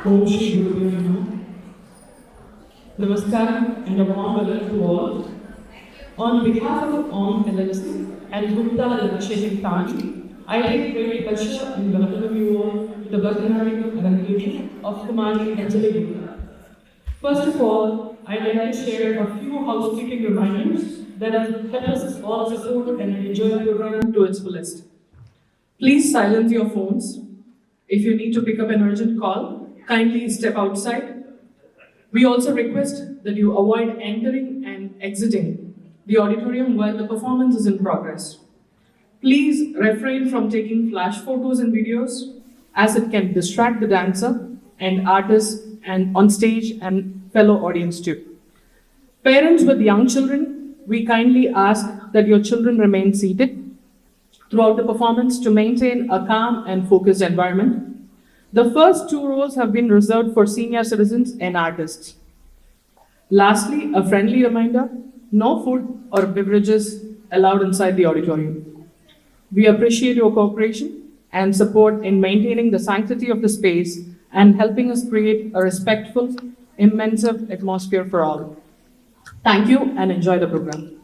Om Shri Guru Namaha. Namaskaram and a warm welcome to all. On behalf of Om LLC and Gupta Initiative Tanji, I take great pleasure in welcoming you all to the Bharatanatyam Arangetra of Kumari Anjali Gupta. First of all, I'd like to share a few housekeeping reminders that will help us all support and enjoy the program to its fullest. Please silence your phones. If you need to pick up an urgent call, kindly step outside. We also request that you avoid entering and exiting the auditorium while the performance is in progress. Please refrain from taking flash photos and videos as it can distract the dancer and artists and on stage and fellow audience too. Parents with young children, we kindly ask that your children remain seated throughout the performance to maintain a calm and focused environment. The first two rows have been reserved for senior citizens and artists. Lastly, a friendly reminder, no food or beverages allowed inside the auditorium. We appreciate your cooperation and support in maintaining the sanctity of the space and helping us create a respectful, immersive atmosphere for all. Thank you and enjoy the program.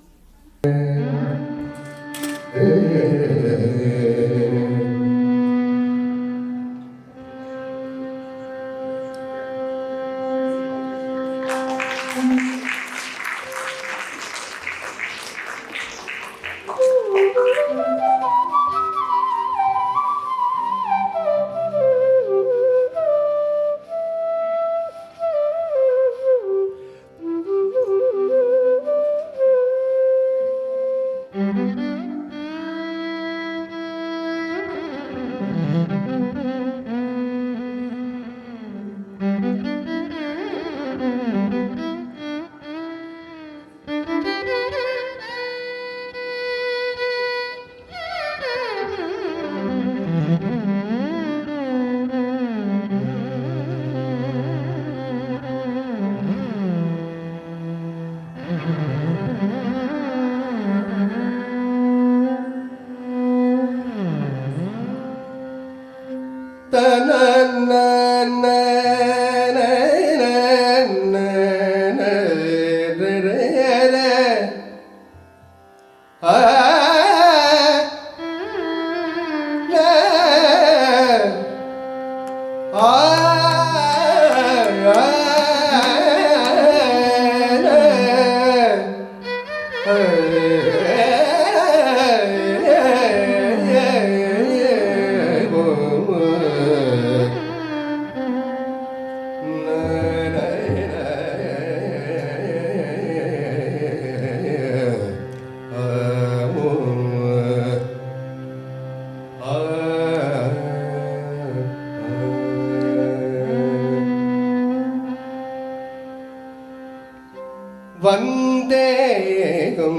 वन्देऽहं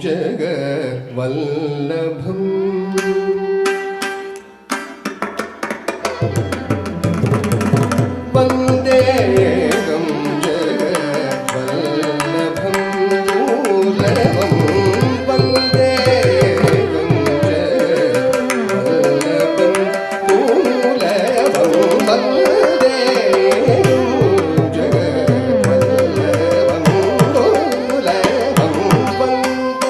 जगवल्लभम् वन्देऽहं जगवल्लभं मूलवं वन्देऽहं जगवल्लभं मूलवं वन्देऽहं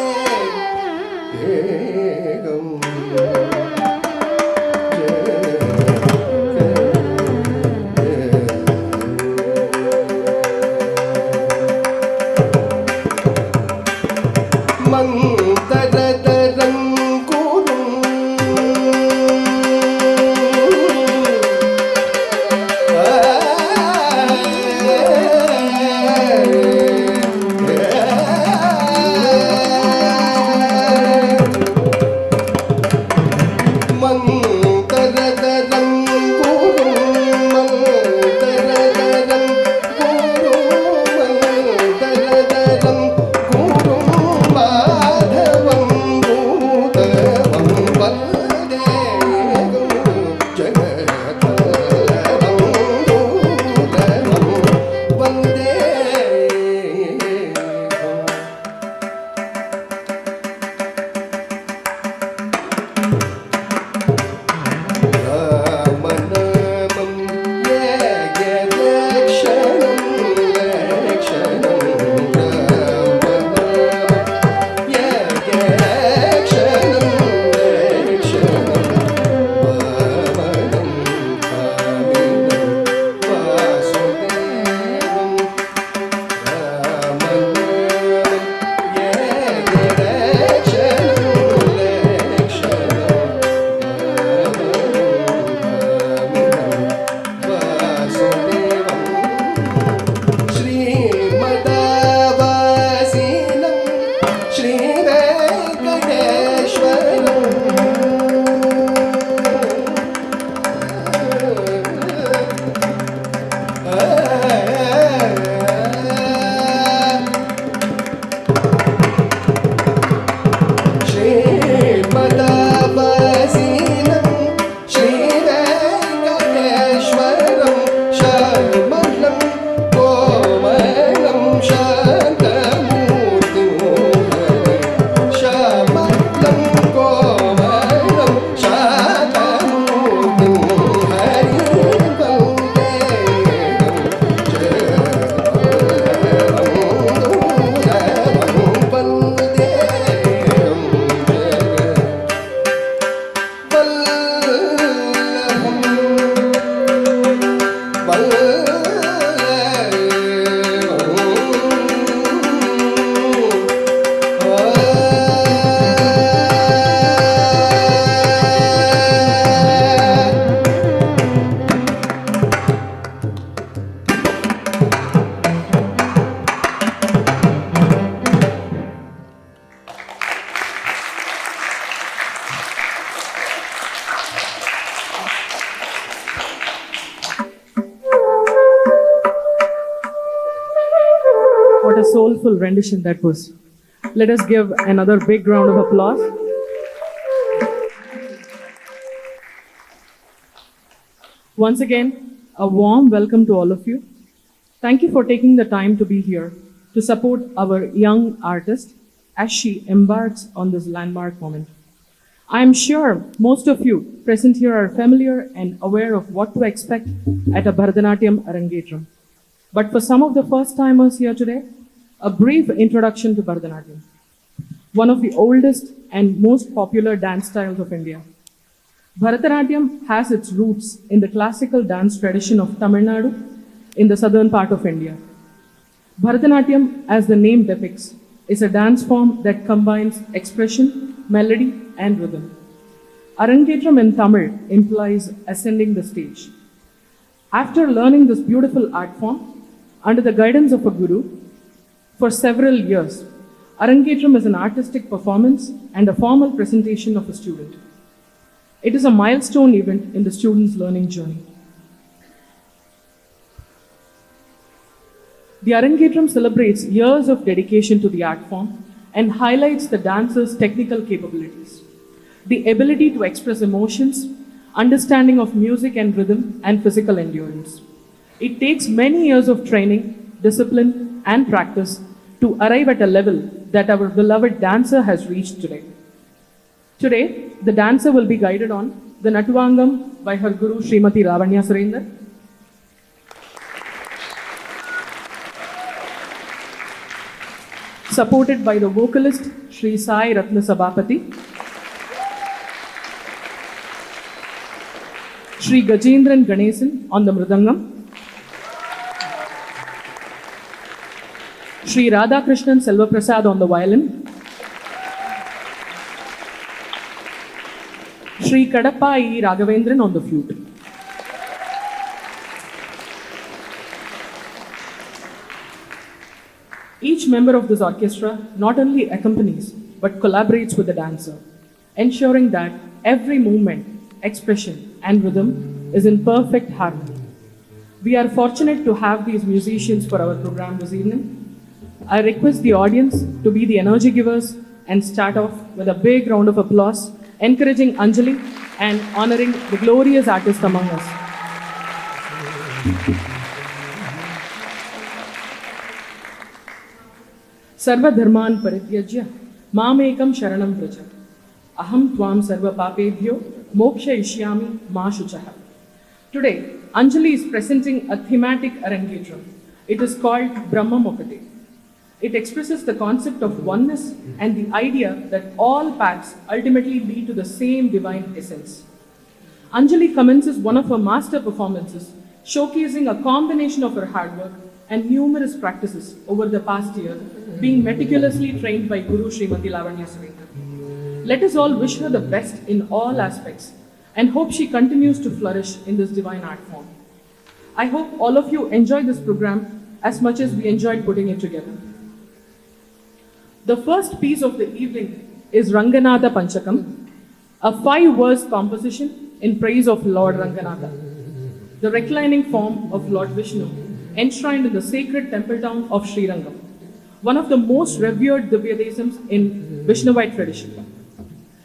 What a soulful rendition that was. Let us give another big round of applause. Once again, a warm welcome to all of you. Thank you for taking the time to be here to support our young artist as she embarks on this landmark moment. I am sure most of you present here are familiar and aware of what to expect at a Bharatanatyam Arangetram. But for some of the first timers here today, a brief introduction to Bharatanatyam, one of the oldest and most popular dance styles of India. Bharatanatyam has its roots in the classical dance tradition of Tamil Nadu in the southern part of India. Bharatanatyam, as the name depicts, is a dance form that combines expression, melody, and rhythm. Arangetram in Tamil implies ascending the stage. After learning this beautiful art form, under the guidance of a guru, for several years, Arangetram is an artistic performance and a formal presentation of a student. It is a milestone event in the student's learning journey. The Arangetram celebrates years of dedication to the art form and highlights the dancer's technical capabilities, the ability to express emotions, understanding of music and rhythm, and physical endurance. It takes many years of training, discipline, and practice to arrive at a level that our beloved dancer has reached today. Today, the dancer will be guided on the Natuvangam by her guru Srimati Lavanya Surender. Supported by the vocalist Sri Sai Ratna Sabapati, Sri Gajendran Ganesan on the Mridangam, Sri Radhakrishnan Selvaprasad on the violin, Sri Kadappa E. Raghavendran on the flute. Each member of this orchestra not only accompanies but collaborates with the dancer, ensuring that every movement, expression, and rhythm is in perfect harmony. We are fortunate to have these musicians for our program this evening. I request the audience to be the energy givers and start off with a big round of applause, encouraging Anjali and honoring the glorious artist among us. Sarva dharman parityajya mamekam sharanam vraja aham tvam sarva papebhyo moksha ishyami ma shuchaha. Today, Anjali is presenting a thematic Arangetram. It is called Brahma Mokate. It expresses the concept of oneness and the idea that all paths ultimately lead to the same divine essence. Anjali commences one of her master performances, showcasing a combination of her hard work and numerous practices over the past year, being meticulously trained by Guru Srimati Lavanya Surender. Let us all wish her the best in all aspects and hope she continues to flourish in this divine art form. I hope all of you enjoy this program as much as we enjoyed putting it together. The first piece of the evening is Ranganatha Panchakam, a 5-verse composition in praise of Lord Ranganatha, the reclining form of Lord Vishnu, enshrined in the sacred temple town of Srirangam, one of the most revered Divyadesams in Vishnavite tradition.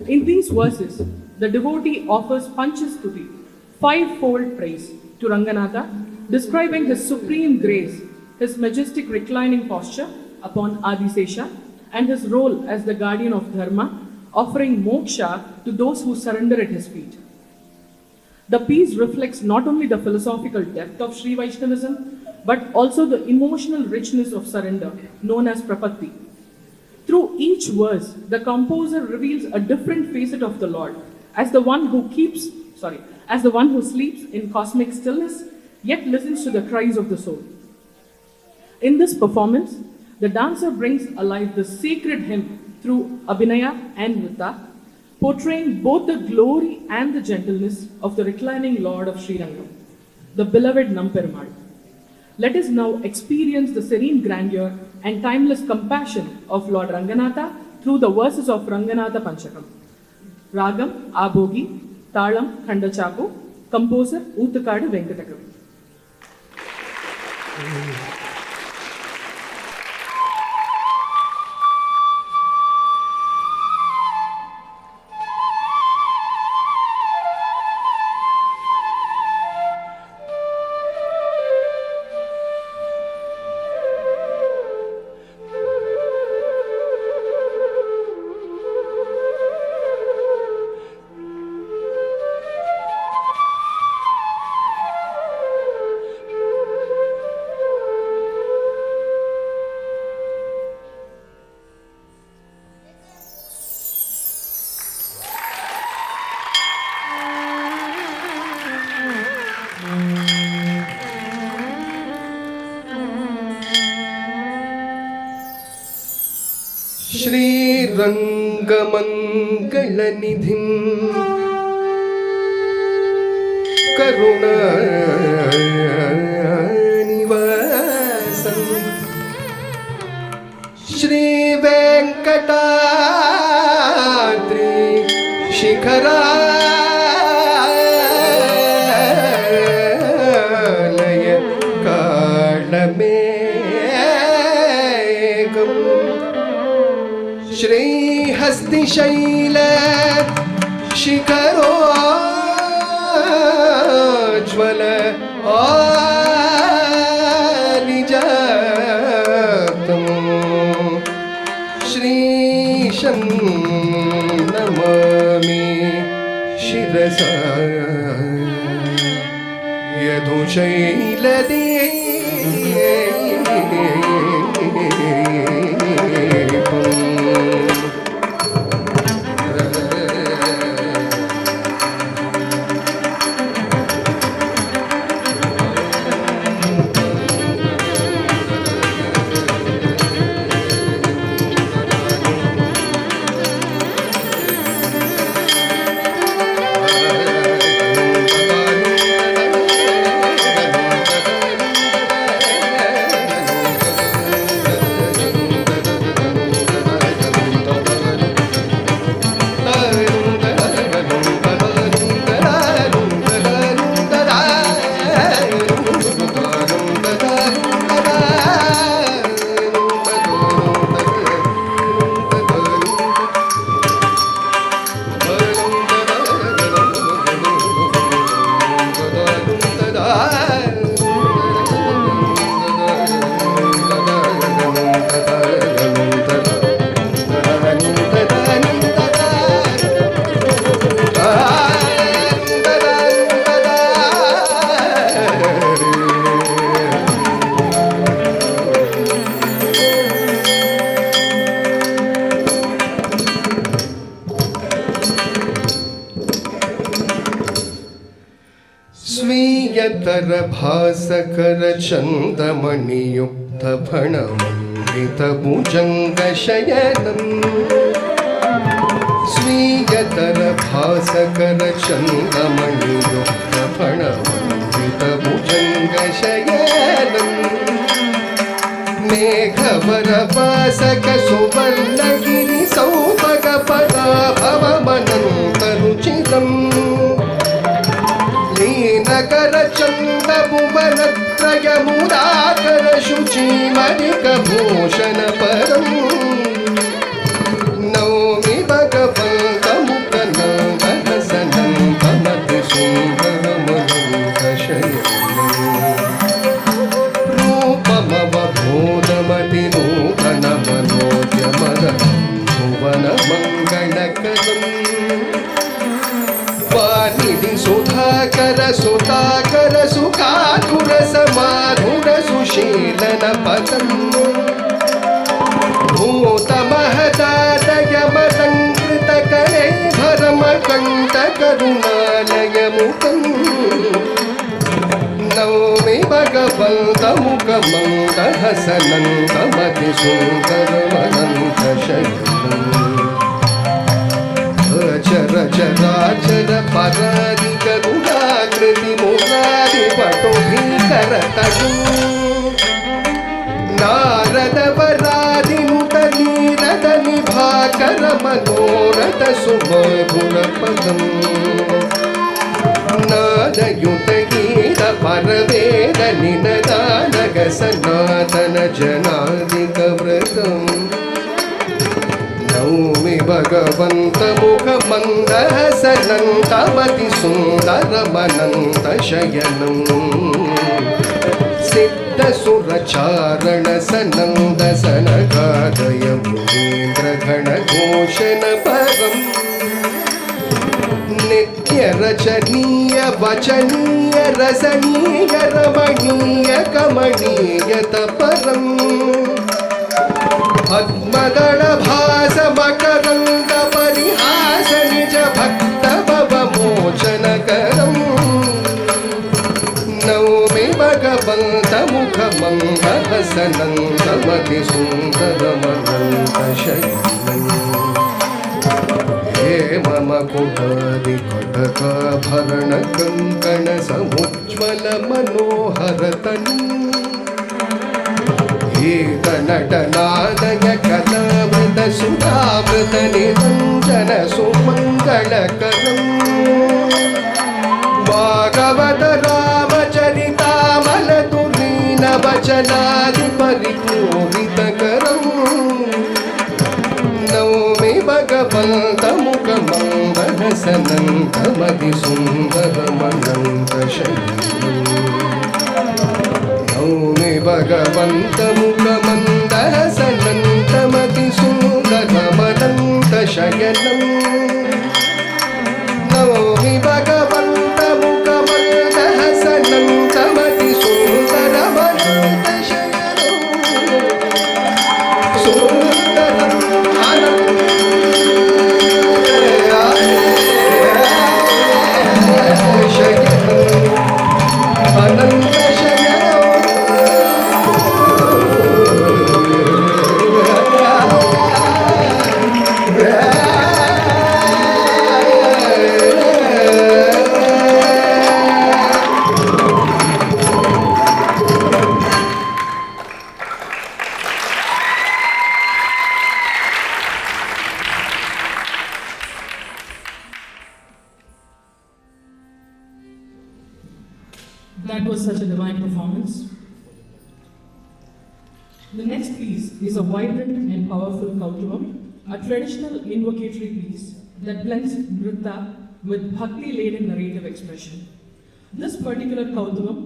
In these verses, the devotee offers Panchastuti, 5-fold praise to Ranganatha, describing his supreme grace, his majestic reclining posture upon Adisesha, and his role as the guardian of Dharma, offering moksha to those who surrender at his feet. The piece reflects not only the philosophical depth of Sri Vaishnavism, but also the emotional richness of surrender, known as Prapatti. Through each verse, the composer reveals a different facet of the Lord, as the one who sleeps in cosmic stillness, yet listens to the cries of the soul. In this performance, the dancer brings alive the sacred hymn through Abhinaya and Nritta, portraying both the glory and the gentleness of the reclining Lord of Srirangam, the beloved Namperumal. Let us now experience the serene grandeur and timeless compassion of Lord Ranganatha through the verses of Ranganatha Panchakam. Ragam, Abhogi, Talam, Khandachapu, composer Oothakadu Venkatakavi. श्रीरङ्गमङ्गलनिधिं करुणानिवासं श्रीवेङ्कटाद्रि शिखरालय कालमेघम् श्रीहस्तिशैल शिखरोज्ज्वल आरिजातं श्रीशं Namami शिरसा स्वीयतर भासकर चन्दमणियुक्त फणमण्डित भुजङ्गशयनम् स्वीयतर भासकर चन्दमणियुक्त फणमण्डित भुजङ्गशयनम् मेघवरवासक सुवर्णगिरि सौभग पदाभवमनन्तरुचिरम् लीनकर चन्द भुवनत्रय मुदाकर शुचिमणिक भूषण परम् नौमि भगवन्तमुखनन्दनसनन्दमति सुन्दरमनोहरशयनम् रूपमवबोधमति नूतनमनोज्ञमद भुवनमङ्गलकरम् वारिधि सुधाकर सुताकर सुखातुर समाधुर सुशीलन पदम् भूत महदादय मदङ्कृत करे भरमकण्ठ करुणालय मुखम् नौमि भगवन्तमुखमन्दहसनन्दमति सुन्दरमनन्तशयनम् चर चराचर परादिक गुणाकृति मुरारि पटुभीकरतटुं नारद वरादि नुत नीरद निभाकर मनोरथ सुमधुर पदम् नादयुत गीत परवेद निनदानग सनातन जनादिक व्रतम् नौमि भगवन्तमुखमन्दहसनन्तमति सुन्दरमनन्तशयनम् सिद्धसुरचारणसनन्दसनगादय मुनीन्द्रगणघोषण परम् नित्यरचनीय वचनीय रसनीय रमणीय कमनीयत परम् पद्मदल भास मकरंद परिहास निज भक्त भव मोचन करम नौमि भगवन्तमुखमन्दहसनन्तमति ಭಗವಂತ ಮುಖ ಮಂದಹಸನಂದಮತಿ ಸುಂದರಮನಂತ ಶಯನಂ ಹೇ ಮಮ ಕುಟಾರಿ ಕಟಕಾಭರಣ ಕಂಕಣ ಸಮುಜ್ವಲ ಮನೋಹರ ತನು ಗೀತ ನಟನಾದಯ ಕಲಾವೃತ ಸುಧಾವೃತ ನಿರಂಜನ ಸುಮಂಗಳಕರಂ ಭಾಗವತ ರಾಮಚರಿತಾಮಲತುಲೀನ ವಚನಾದಿ ಪರಿಪೂರಿತಕರಂ ನೌಮಿ ಭಗವಂತ ಮುಖ ಮಂದಹಸನಂದಮತಿ ಸುಂದರಮನಂತ ಶಯನಂ ನೌಮಿ ಭಗವಂತ ಮುಖ ಮಂದಹಸನಂದಮತಿ ಸುಂದರಮನಂತ ಶಯನಂ ನೌಮಿ ಭಗವಂತ ಮುಖ ಮಂದಹಸನಂದಮತಿ ಸುಂದರಮನಂತ ಶಯನಂ ಸುಂದರಂ ಅನಂತ That was such a divine performance. The next piece is a vibrant and powerful Kautuvam, a traditional invocatory piece that blends Nritta with bhakti-laden narrative expression. This particular Kautuvam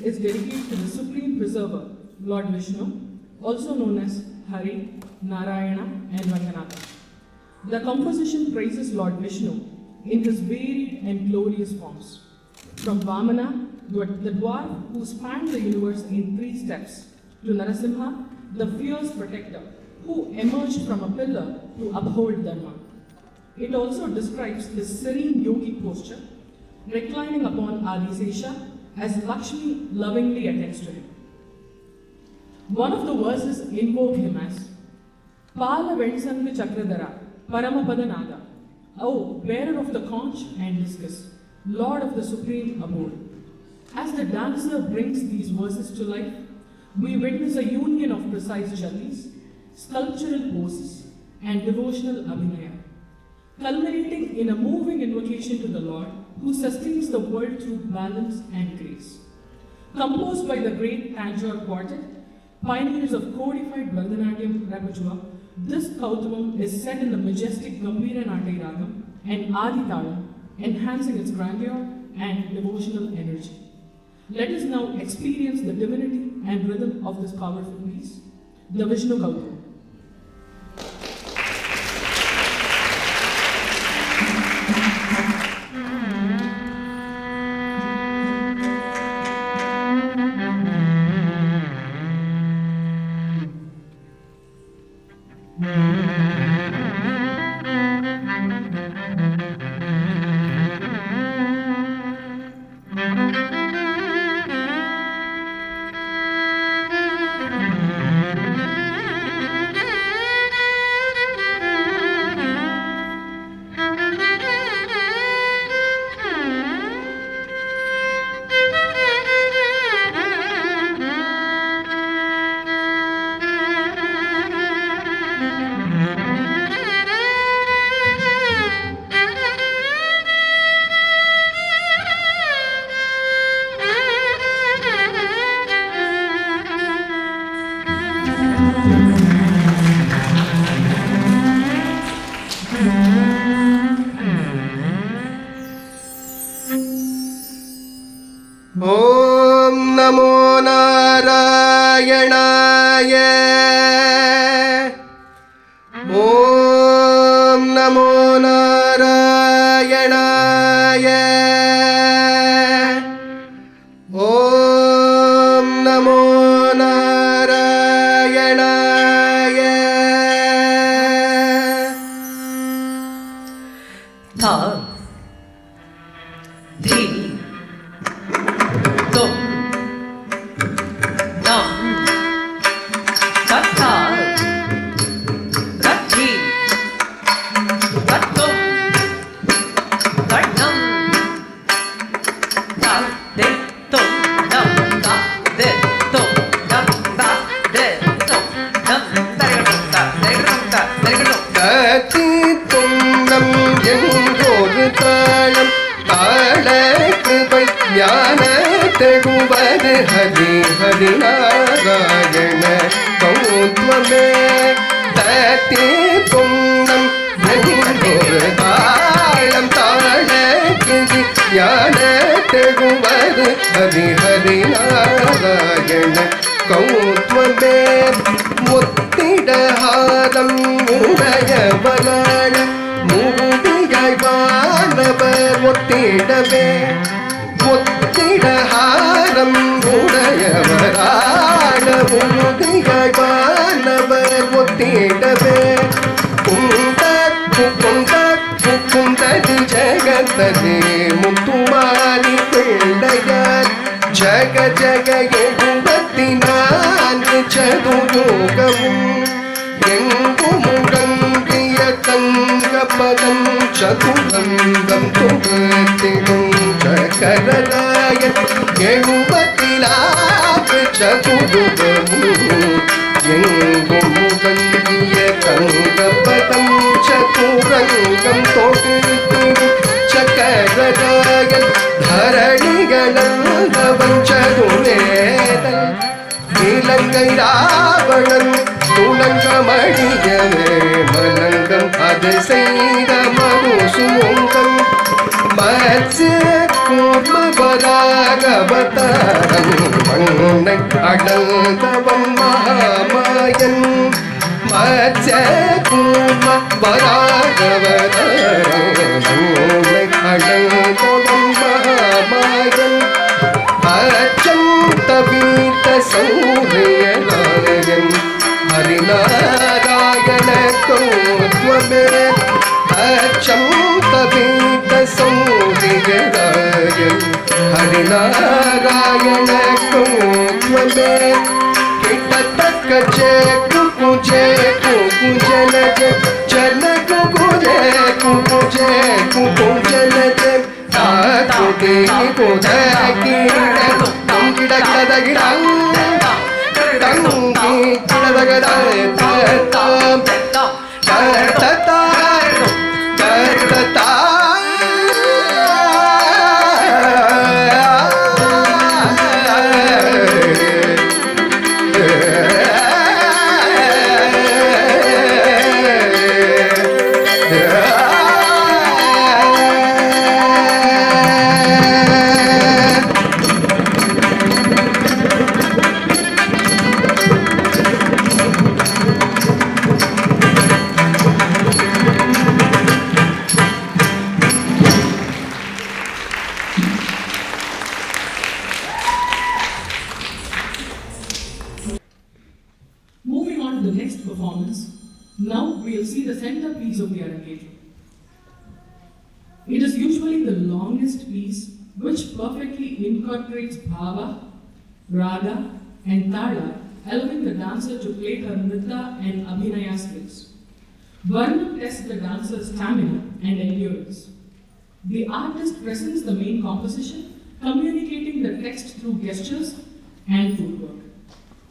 is dedicated to the Supreme Preserver, Lord Vishnu, also known as Hari, Narayana and Ranganatha. The composition praises Lord Vishnu in his varied and glorious forms. From Vamana, the dwarf who spanned the universe in 3 steps, to Narasimha, the fierce protector who emerged from a pillar to uphold Dharma. It also describes his serene yogic posture, reclining upon Adisesha as Lakshmi lovingly attends to him. One of the verses invoke him as Pala Vensangu Chakradhara, Paramapada Naga, O bearer of the conch and discus, Lord of the supreme abode. As the dancer brings these verses to life, we witness a union of precise jatis, sculptural poses, and devotional abhinaya, culminating in a moving invocation to the Lord who sustains the world through balance and grace. Composed by the great Tanjore Quartet, pioneers of codified Bharatanatyam repertoire, this Kautuvam is set in the majestic Gambhira Natya Ragam and Adi Talam, enhancing its grandeur and devotional energy. Let us now experience the divinity and rhythm of this powerful piece, the Vishnu Kautuvam. ॐ नमो नारायणाय ॐ नमो नारायणाय ॐ नमो नारायणाय धा धी दो ஞான தெகுவது ஹரி ஹரி நாராயண கௌத்வமே தத்தி பொங்கம் ஒரு தாளம் தாழ ஞான தெகுவது ஹரி ஹரி நாராயண கௌத்வமே முத்திடஹாரம் உடையவளாள் மூடியாய் வானவர் ஒத்திடவே முத்திடஹாரம் உடையவளாள் மூடியாய் வானவர் ஒத்திடவே குந்தது ஜகத்ததே முத்துமாரி பிள்ளையார் ஜக ஜக எழுபத்தினான்கு சதுரோகமும் எங்கும் முழங்கிய தங்கப்பதம் சதுரங்கம் தொகுத்திடும் சகரராய 74 சதுரோகமும் எங்கும் முழங்கிய தங்கப்பதம் சதுரங்கம் தொகுத்திடும் சகரராய தரணிகளவன் சதுரேதன் இலங்கை ராவணன் துலங்கமணியவே மலங்கம் அது செய்த மனுசுமோங்கம் மத்ய கூர்மபராகவதாரம் மண்ணை அடந்தவன் மகாமாயன் மத்ய கூர்மபராகவதாரம் மண்ணை அடந்தவன் மகாமாயன் அச்சம் தவித்த சௌரியநாயகன் ஹரிநாராயண கௌத்வமே அச்சம் தவித்த சௌரியநாயகன் ஹரிநாராயண கௌத்வமே கிட்டத்தக்க சேக்கு குஜனஜ ஜனகு குஜனஜ தாக்குதே குதகிட கிடகிடகிடம் தங்கி கிடதகட தத்தாம் Datta Datta Moving on to the next performance, now we'll see the centerpiece of the Arangetram. It is usually the longest piece which perfectly incorporates bhava, raga and tala, allowing the dancer to play her nritta and abhinaya skills. Varnam tests the dancer's stamina and endurance. The artist presents the main composition, communicating the text through gestures and footwork.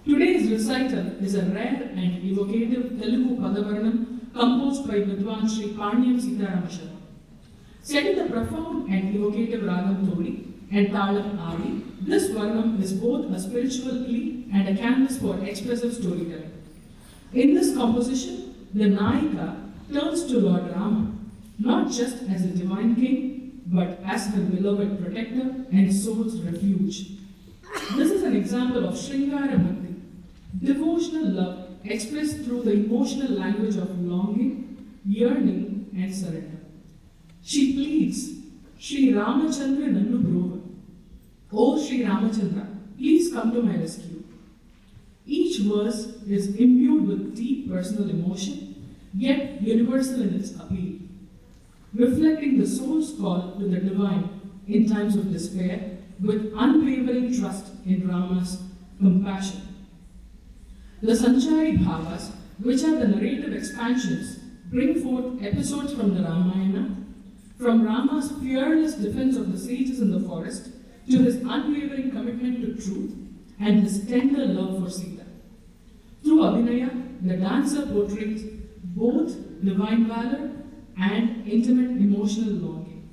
Today's recital is a rare and evocative Telugu Padavarnam composed by Vidwan Sri Panyam Sitaram Sharma. Set in the profound and evocative Ragam Todi and Talam Adi, this Varnam is both a spiritual plea and a canvas for expressive storytelling. In this composition, the Nayika turns to Lord Rama, not just as a divine king, but as her beloved protector and soul's refuge. This is an example of Sringara Bhakti, devotional love expressed through the emotional language of longing, yearning, and surrender. She pleads, Sri Ramachandra Nannu Brova. Oh Sri Ramachandra, please come to my rescue. Each verse is imbued with deep personal emotion, yet universal in its appeal, reflecting the soul's call to the divine in times of despair with unwavering trust in Rama's compassion. The Sanchari Bhavas, which are the narrative expansions, bring forth episodes from the Ramayana, from Rama's fearless defense of the sages in the forest to his unwavering commitment to truth and his tender love for Sita. Through Abhinaya, the dancer portrays both divine valor and intimate emotional longing.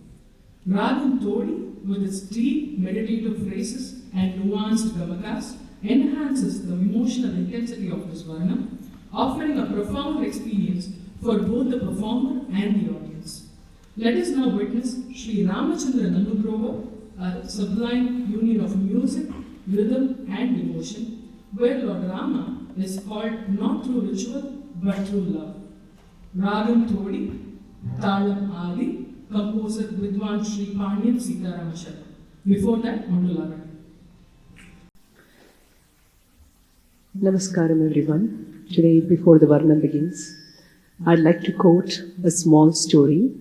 Ragam Todi, with its deep meditative phrases and nuanced gamakas, enhances the emotional intensity of this varna, offering a profound experience for both the performer and the audience. Let us now witness Sri Ramachandra Nandugrova, a sublime union of music, rhythm, and devotion, where Lord Rama is called not through ritual but through love. Ragam Todi, Talam Adi, composer Vidwan Sri Panyan Sitaram Sharma. Before that, Mandala. Namaskaram everyone. Today, before the Varna begins, I'd like to quote a small story.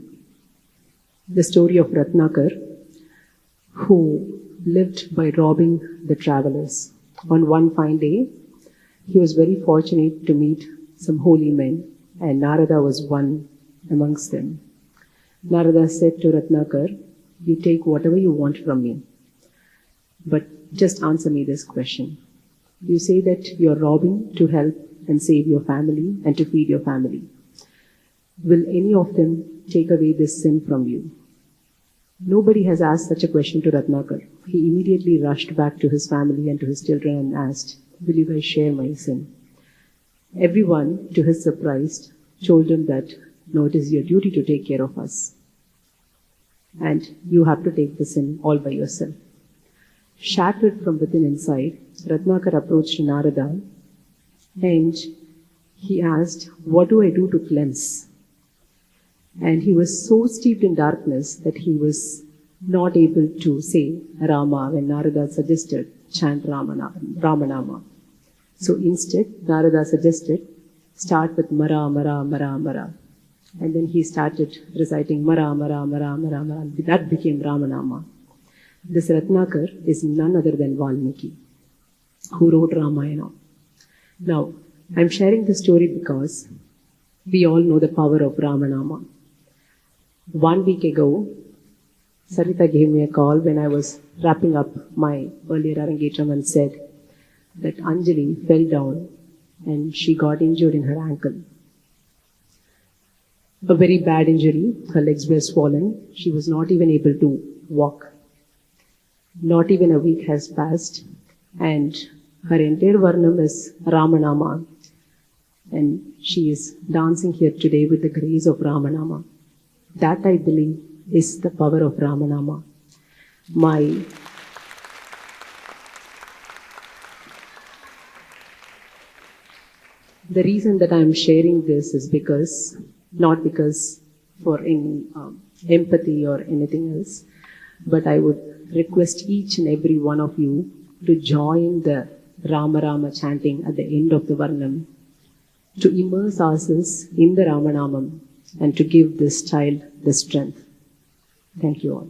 The story of Ratnakar, who lived by robbing the travelers. On one fine day, he was very fortunate to meet some holy men, and Narada was one amongst them. Narada said to Ratnakar, "You take whatever you want from me, but just answer me this question. You say that you're robbing to help and save your family and to feed your family. Will any of them take away this sin from you?" Nobody has asked such a question to Ratnakar. He immediately rushed back to his family and to his children and asked, "Will you guys share my sin?" Everyone, to his surprise, told him that, "No, it is your duty to take care of us. And you have to take the sin all by yourself." Shattered from within inside, Ratnakar approached Narada and he asked, "What do I do to cleanse?" And he was so steeped in darkness that he was not able to say Rama when Narada suggested chant Ramanama. So instead, Narada suggested start with Mara, Mara, Mara, Mara. And then he started reciting Mara, Mara, Mara, Mara, Mara. That became Ramanama. This Ratnakar is none other than Valmiki, who wrote Ramayana. Now, I'm sharing this story because we all know the power of Ramanama. 1 week ago, Sarita gave me a call when I was wrapping up my earlier Arangetram and said that Anjali fell down and she got injured in her ankle. A very bad injury. Her legs were swollen. She was not even able to walk. Not even a week has passed and her entire Varnam is Ramanama. And she is dancing here today with the grace of Ramanama. That, I believe, is the power of Ramanama. The reason that I am sharing this is not because for any empathy or anything else, but I would request each and every one of you to join the Rama Rama chanting at the end of the Varnam, to immerse ourselves in the Ramanamam and to give this child the strength. Thank you all.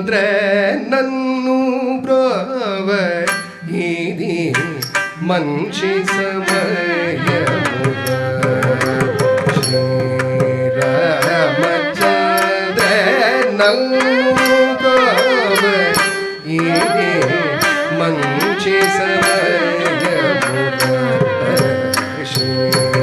ಶ್ರೀರಾಮಚಂದ್ರನನ್ನು ಬ್ರೋವ ಇದಿ ಮಂಚಿ ಸಮಯಮುಗ ಶ್ರೀರಾಮಚಂದ್ರನನ್ನು ಬ್ರೋವ ಇದಿ ಮಂಚಿ ಸಮಯಮುಗ ಶ್ರೀರಾಮಚಂದ್ರನನ್ನು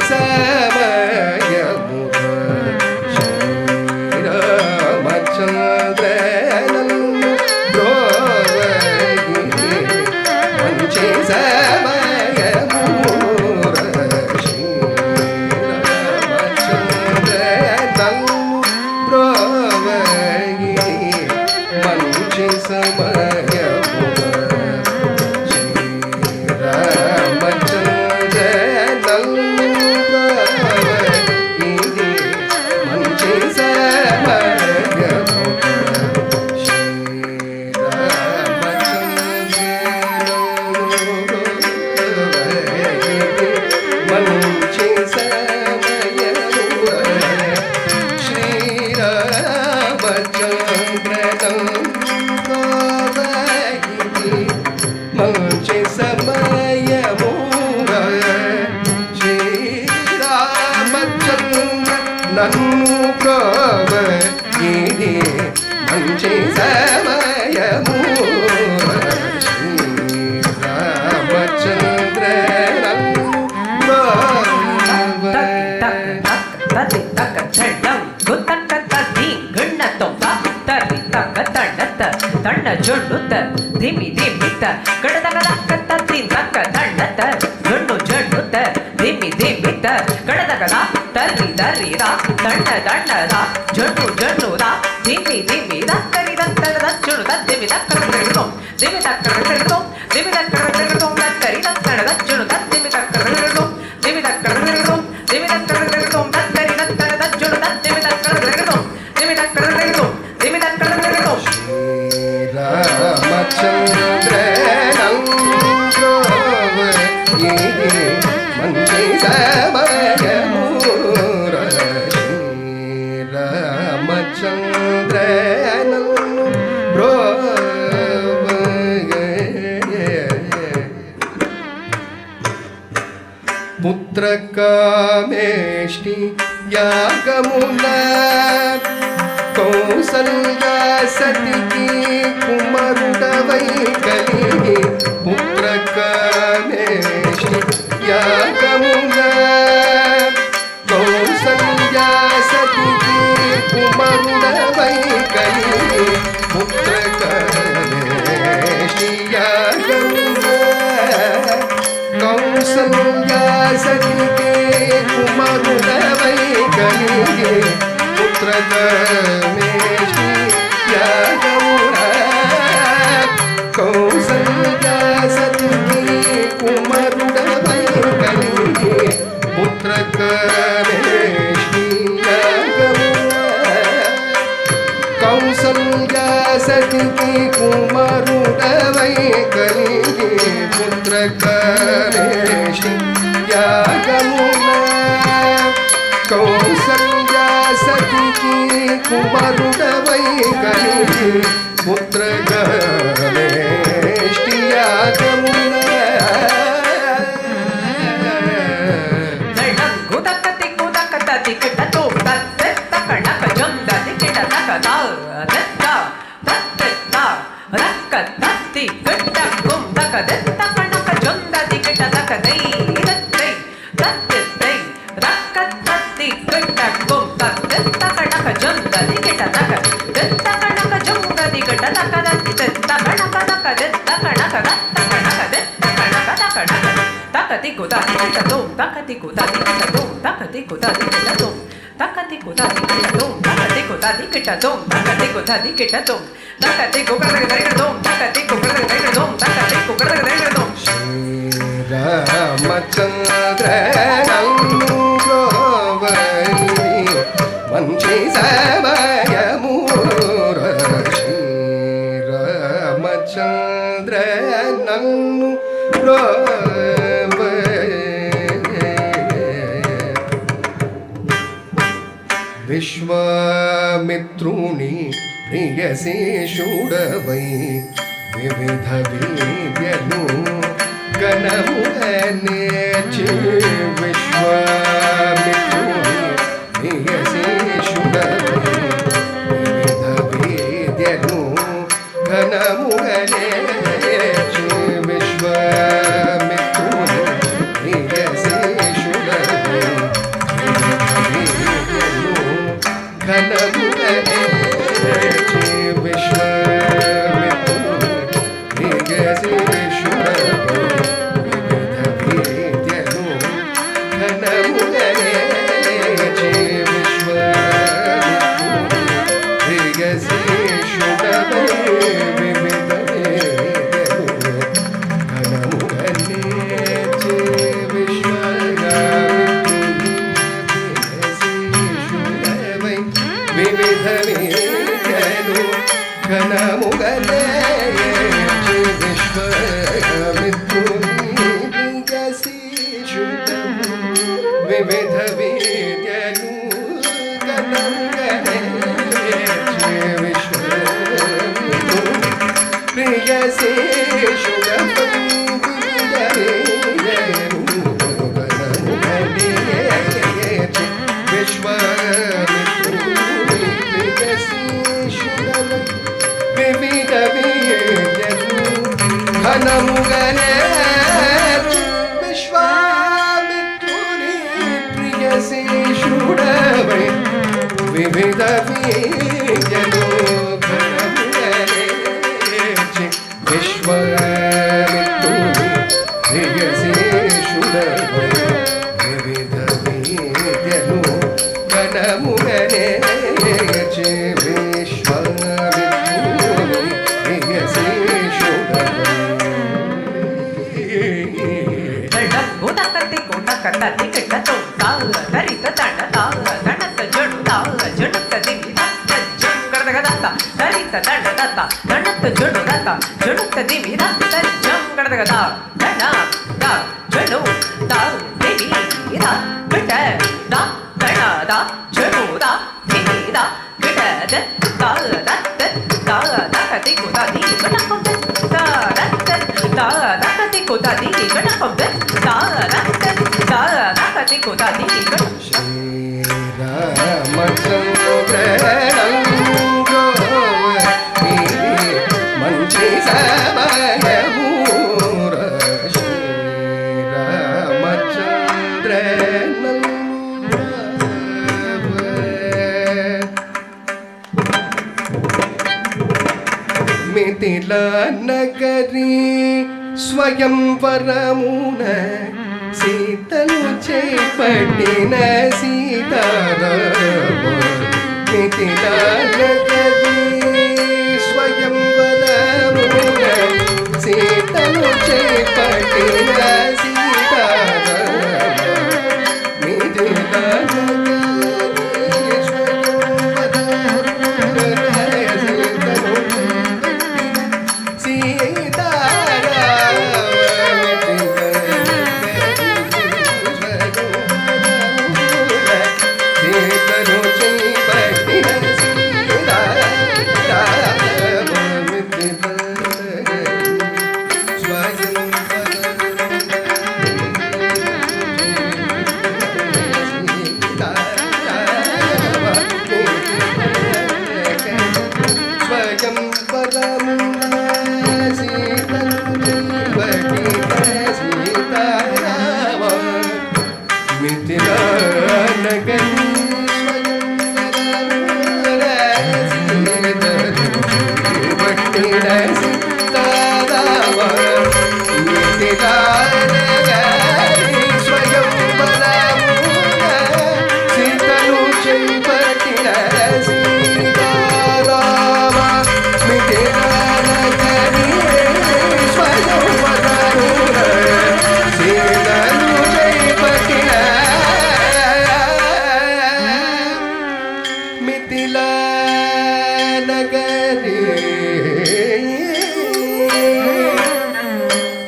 ಸಮಯ నన్ను ప్రోవ ఇది మంచి సమయము శ్రీరామచంద్ర నన్ను ప్రోవ ತಣ್ಣ ಜೊಣ್ಣುತ್ತ ಧಿಮಿ ಧಿಮಿತ್ತ ಗಡದಗದ ತಿಂದಕ್ಕ ತಣ್ಣತ್ತ ಜೊಣ್ಣು ಜೊಣ್ಣುತ್ತ ಧಿಮಿ ಧಿಮಿತ್ತ ಗಡದಗದ ತರ್ರಿ ತರ್ರಿದ ತಣ್ಣ ತಣ್ಣದ ಜೊಣ್ಣು ಜೊಣ್ಣುದ ಧಿಮಿ ಧಿಮಿದ ಕರಿದಂತರದ ಜೊಣ್ಣುದ ದಿಮಿದ ಕರಗಿಡೋ ದಿಮಿದ ಕರಗಿಡೋ ದಿಮಿದ ಕರಗಿಡೋ ತರಿದ ತಣ್ಣದ ಜೊಣ್ಣುದ ದಿಮಿದ ಕರಗಿಡೋ ದಿಮಿದ ಕರಗಿಡೋ ದಿಮಿದ ಕರಗಿಡೋ ತರಿದ ತಣ್ಣದ ಜೊಣ್ಣುದ ದಿಮಿದ ಕರಗಿಡೋ ದಿಮಿದ ಕರಗಿಡೋ ದಿಮಿದ ಕರಗಿಡೋ రామచంద్ర నంద్రోవ ఇది మంచి సమయము శ్రీరామచంద్ర నంద్రోవ పుత్రకామేష్టి యాగముల కౌసల్యా సతికి కుమారుడవై కలిగి పుత్రకామేష్టి యాగముల కౌసల్యా సతికి కుమారుడవై కలిగి పుత్రకామేష్టి యాగముల కౌసల్యా సతికి కుమారుడవై కలిగి పుత్రకామేష్టి యాగముల కౌసల్యా సతికి కుమారుడవై కలిగి పుత్రకామేష్టి యాగముల కౌసల్యా సతికి కుమారుడవై కలిగి పుత్రకామేష్టి యాగముల కౌసల్యా సతికి కుమారుడవై కలిగి పుత్రకామేష్టి యాగముల శ్రీరామచంద్ర నంద్రోవ మంచి సమయము శ్రీరామచంద్ర నన్ను ప్రోవ విశ్వామిత్రుని ప్రియశేషుడవై వివిధ విద్యలు గణమునేర్చి విశ్వామిత్రుని ప్రియశేషుడవై వివిధ విద్యలు ఘనమునేర్చి విశ్వామిత్రుని ప్రియశేషుడవై ఘనమునేర్చి విశ్వామిత్రుని ప్రియశేషుడవై వివిధ విద్యలు ఘనమునేర్చి విశ్వామిత్రుని ప్రియశేషుడవై వివిధ విద్యలు ఘనమునేర్చి విశ్వామిత్రుని వివిధ విద్యలు ఘనముగనేర్చి విశ్వామిత్రుని ప్రియశేషుడవై వివిధ విద్యలు ఘనముగనేర్చి విశ్వామిత్రుని ప్రియశేషుడవై వివిధ విద్యలు ఘనముగనేర్చి విశ్వ వివిధ ఘనముగనే విశ్వామిత్రుని ప్రియశేషుడవై వివిధ విద్యలు ఘనముగనే విశ్వామిత్రుని ప్రియశేషుడవై వివిధ విద్యలు ఘనముగనే కట్టి కిట్టతో తరిత తండ దండత జడు జడుత దిగి జంగడదగదత్త తరిత దండ దత్త దండత జడు దత్త జడుత దివి దత్త జంగడదగద దండ ద జడు ద దివి ద కిట ద దండ ద జడు ద దివి ద కిట ద దత్త ద దకతి కుద ది గణకం ద దత్త ద దకతి కుద ది గణకం ద దత్త దకతి కుద ది గణకం మంచి సమయమూర శ్రీరామచంద్ర మిథిలా నగరీ స్వయంవరమున సీతను చేపట్టిన సీతారామ మిథిలా నగరీ స్వయంవరమున సీతను చేపట్టిన సీతారామ మిథిలా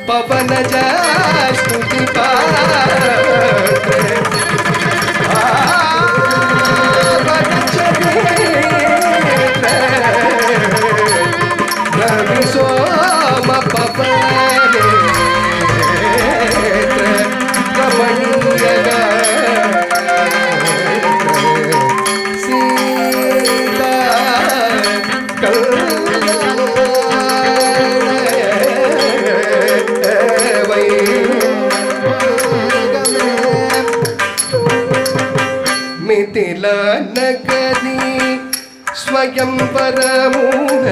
పవన స్తుతి రవి సోమ పవనే రమణీయగా సీతా మిథిలా నగరీ స్వయంవరమున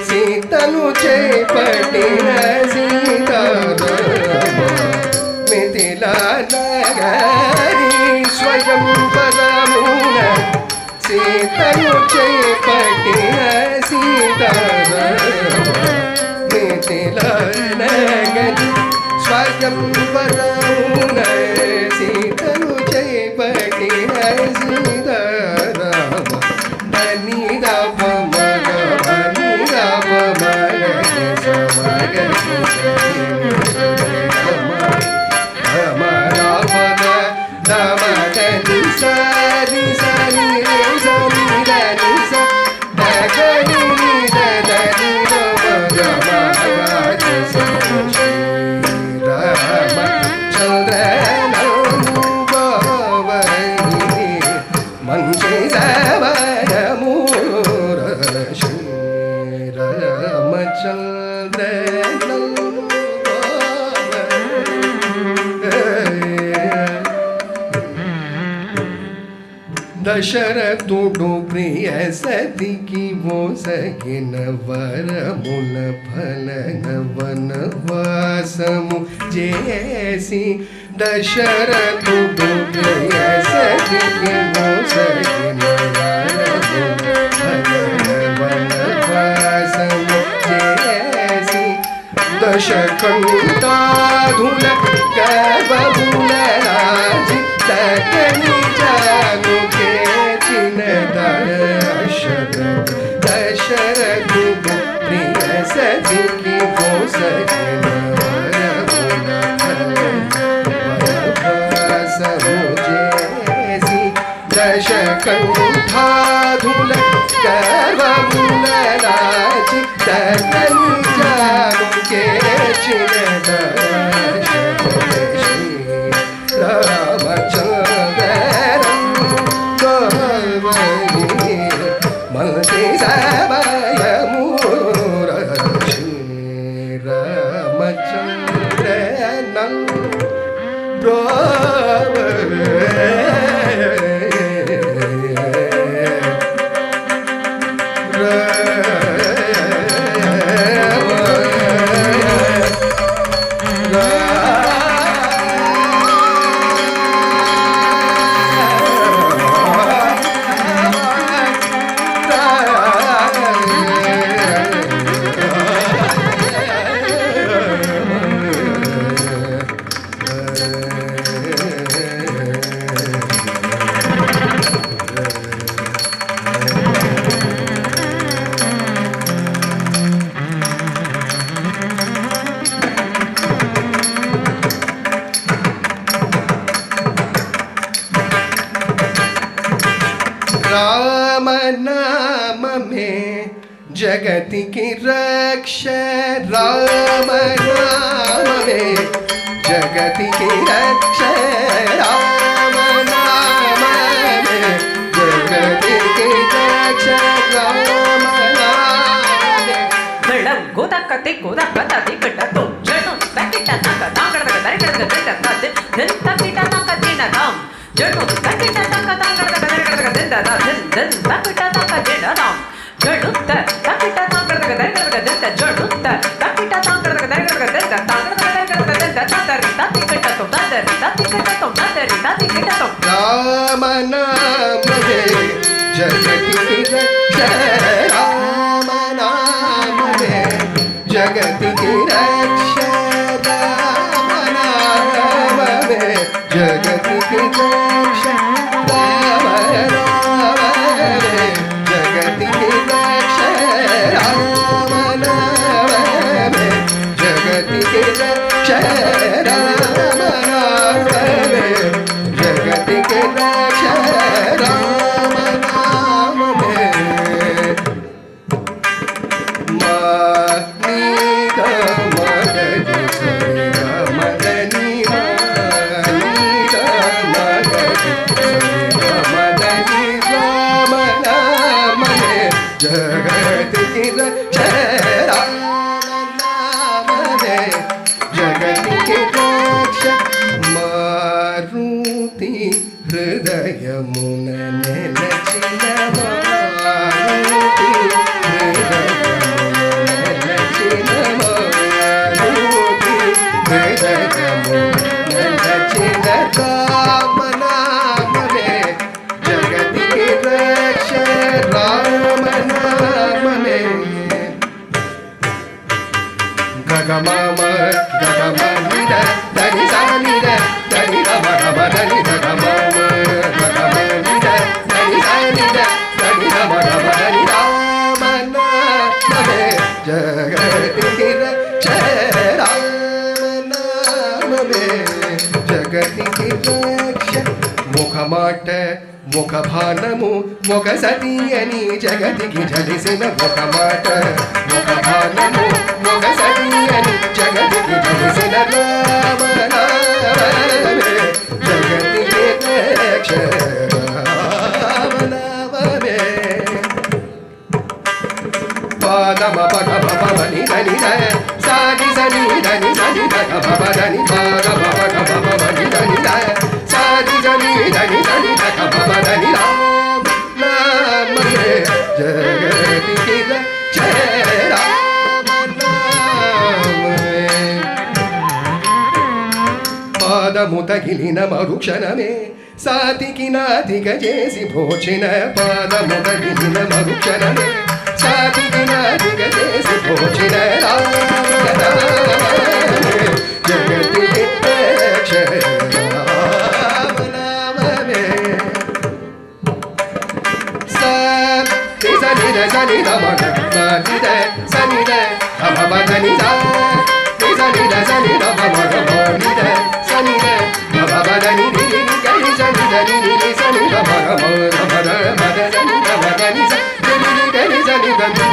సీతను చేపట్టిన సీతారామ మిథిలా నగరీ స్వయంవరమున సీతను చేపట్టిన సీతారామ మిథిలా నగరీ స్వయంవరమున సీతను చేపట్టిన సీతారామ ధని రమ మగ ధని రమ మగ సమగ రమ రామ రమ ధని సరి సరి సరి ధని స ధని ధని రమ రమ రామ చంద్ర మంచి సమయమూర శ్రీరామచంద్ర దశరథుడు ప్రియ సతికి మోసగిన వరముల ఫలన వనవాసము చేసి దశరథుడు ప్రియ సతికి మోసగిన వరముల ఫలన వనవాసము చేసి దశకంఠాధుల గర్భముల రాజి తగని జాను దశరథు ప్రియ సతికి మోసగిన వరముల వనవాసము చేసి దశకంఠాధుల గర్వముల రాజి తగని జాను కేచిన राम नाम में जगति की रक्ष राम नाम में जगति की रक्ष राम नाम में जगति की रक्ष राम नाम में गोदकते गोदकता दिकट तो जनो तकिट तक तांगड़ दरिकड़ दरिकड़ दिन तकिट तक दिन राम जनो तकिट तक तांगड़ दरिकड़ दिन तकिट तक दिन राम जनुत तकिट तांगड़ दरिकड़ दिन जनुत तकिट तांगड़ दरिकड़ दिन तांगड़ दरिकड़ दिन ततरी तकिट तो ततरी तकिट तो ततरी तकिट तो राम नाम में जगति की रक्ष राम नाम में जगति की रक्ष राम नाम में जगति की रक्ष राम नाम में जगति की रक्ष राम नाम में जगति की रक्ष राम नाम में जगति की रक्ष राम नाम में जगत की रक्ष राम नाम में जगत की रक्ष मारुति हृदय मुन निलचिन मारुति हृदय मुन निलचिन मारुति हृदय मुन निलचिन राम नाम में जगत की रक्ष राम नाम में गगमम गगमनिद धनि सानिद धनि रम रम धनि गगमम गगमनिद धनि सानिद धनि रम रम धनि राम नाम में जगत की रक्ष राम नाम में जगत की रक्ष मुखमाट मुखभानमु मुखसतियनि जगतिకి జలిసిన ముఖమాట ముఖభానము ముఖసతియని జగతికి జలిసిన రామ నామమే జగతికి రక్ష గమ పగ పప మని దని ద సాని సని దని సని గగ పప దని పగ పప పప మని దని ద సాని సని దని సని గగ పప దని రామ నామ జగతి కి జయ రామ నామ పాదము తగిలిన మరుక్షణమే సాతికి నాతిక చేసి భోచిన పాదము తగిలిన మరుక్షణమే సాతికి నాతిక చేసి భోచిన రామ జగతికి రక్షయ రామ నామమే సని ద సని ద మగ సని ద సని ద అమ దని ద సని ద సని ద మగ మని ద సని ద అమ దని ని ని గని సని ద ని ని సని ద మగ మద మద సని ద మగ ని సని ని గని సని ద ని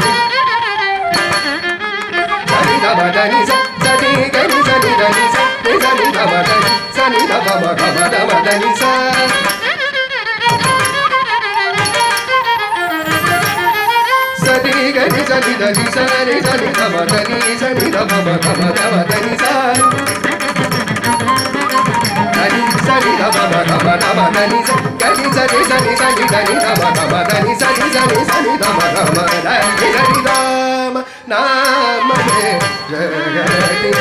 సని ద మద ని సని గని సని ద ని సని ద మద సని ద మగ మద మద ని స సని గని సని ద ని సని సని ద మద ని సని ద మగ మద మద ని స సని ద మగ మద మద ని స గని సని సని సని దని ద మగ మద ని సని సని సని ద మగ మద ని సని ద నామమే జగతి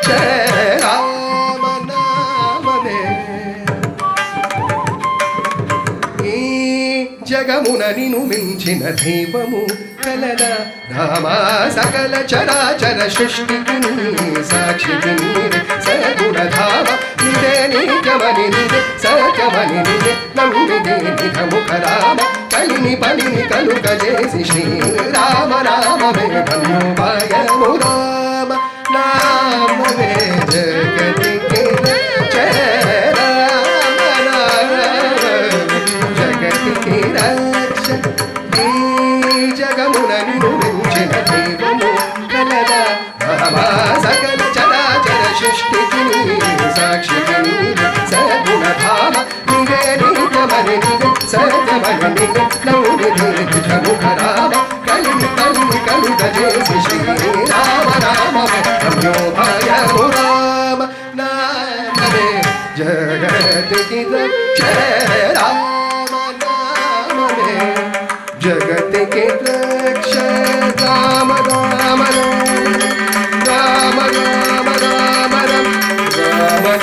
జయ రామ నామమే ఈ జగమున నిను మించిన దైవము కలద రామా సకల చరాచర సృష్టికి సాక్షికి సగుణధామ నిదే నిజమని నిదే సత్యమని నిదే నమ్మిదే నిధముఖ రామ కలిని పలిని కలుక చేసి శ్రీరామ రామమే ధన్యోపాయము రామ నామమే జగతికి జయ రామ నామ జగతికి రక్ష ఈ జగమున నిరుమించిన దైవము కలద మహా సకల చరాచర సృష్టికి సాక్షికి సగుణధామ నిదే నిజమని నిదే సత్యమని నిదే నౌనిదే నిజముఖ రామ కలిని కలిని కలుగ చేసి శ్రీరామ రామమే రమ్యోభయము రామ నామమే జగతికి జయ రామ నామమే జగతికి రక్ష Rama Rama Rama Rama Rama Rama Rama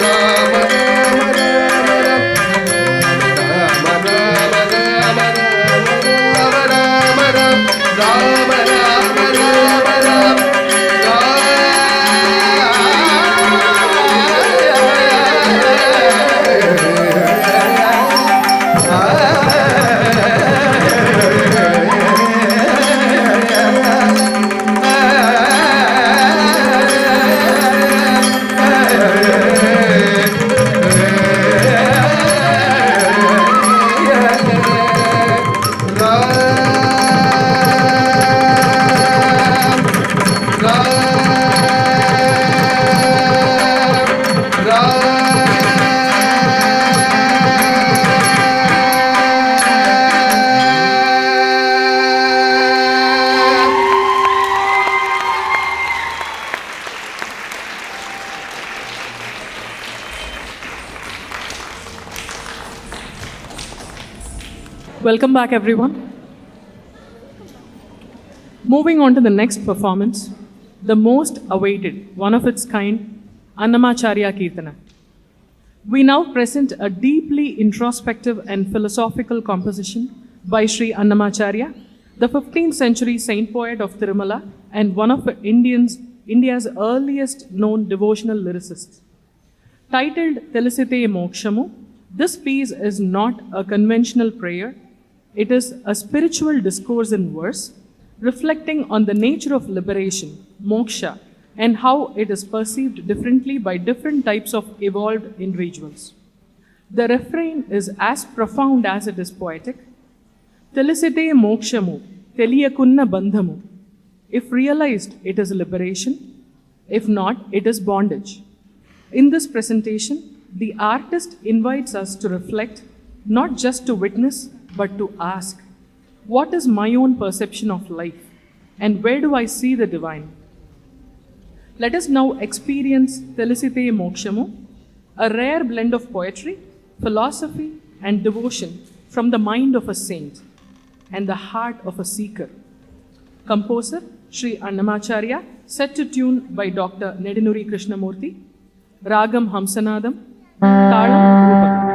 Rama Welcome back, everyone. Moving on to the next performance, the most awaited, one of its kind, Annamacharya Kirtana. We now present a deeply introspective and philosophical composition by Sri Annamacharya, the 15th century saint poet of Tirumala and one of India's earliest known devotional lyricists. Titled Telisite Mokshamu, this piece is not a conventional prayer. It is a spiritual discourse in verse, reflecting on the nature of liberation, moksha, and how it is perceived differently by different types of evolved individuals. The refrain is as profound as it is poetic. Telisite mokshamu, teliyakunna bandhamu. If realized, it is liberation. If not, it is bondage. In this presentation, the artist invites us to reflect, not just to witness, but to ask, What is my own perception of life, and where do I see the divine? Let us now experience Telisite Mokshamu, a rare blend of poetry, philosophy, and devotion from the mind of a saint and the heart of a seeker. Composer Sri Annamacharya, set to tune by Dr. Nedinuri Krishnamurthy, Ragam Hamsanadam, Talam Rupakam.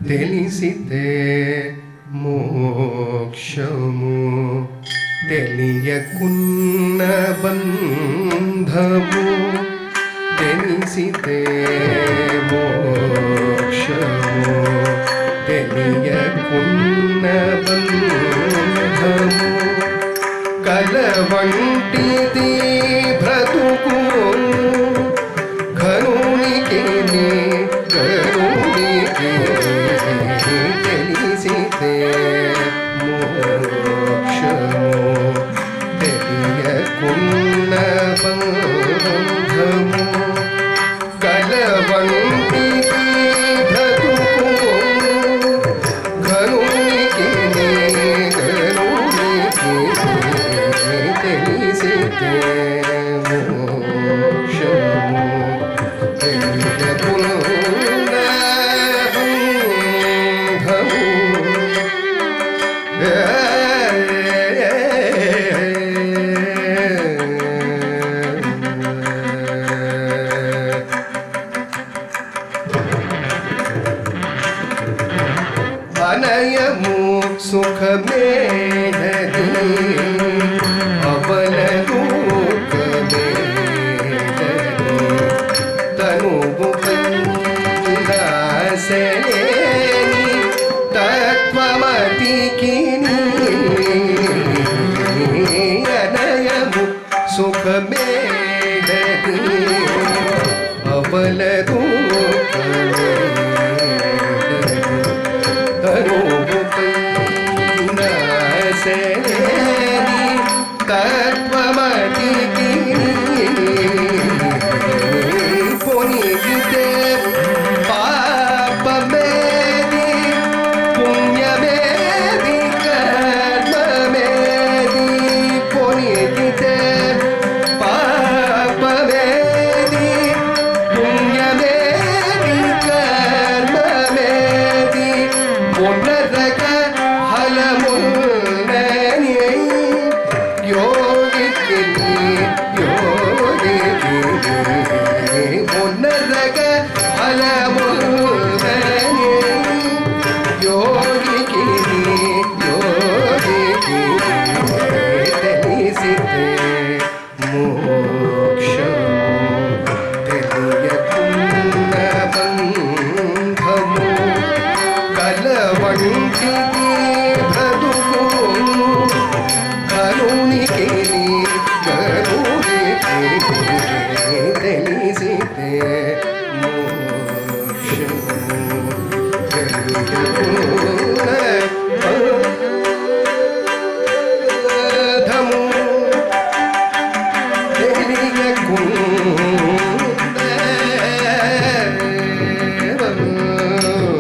తెలిసితే మోక్షము తెలియకున్న బంధము తెలిసితే మోక్షము తెలియకున్న బంధము కలవంటిది బ్రతుకు ఘనునికి తెలిసితే మోక్షము తెలియకున్న బంధము తెలిసితే మోక్షము తెలియకున్న బంధము. అనయము సుఖమేనది అవల దుఃఖమేనది తనువు దాసలేని తత్వమతికి అనయము సుఖమేనది అవల తత్వమతికి పొనిగితే పాపమేది పుణ్యమేది కర్మమేది పొనిగితే పాపమేది పుణ్యమేది కర్మమేది పునరక ఫలమున్నని యోగికి పునరక ఫలమున్నని యోగికి తెలిసితే మోక్షము తెలియకున్న బంధము కలవంటిది బ్రతుకు కరుణికి తెలిసితే మోక్షము తెలియకున్న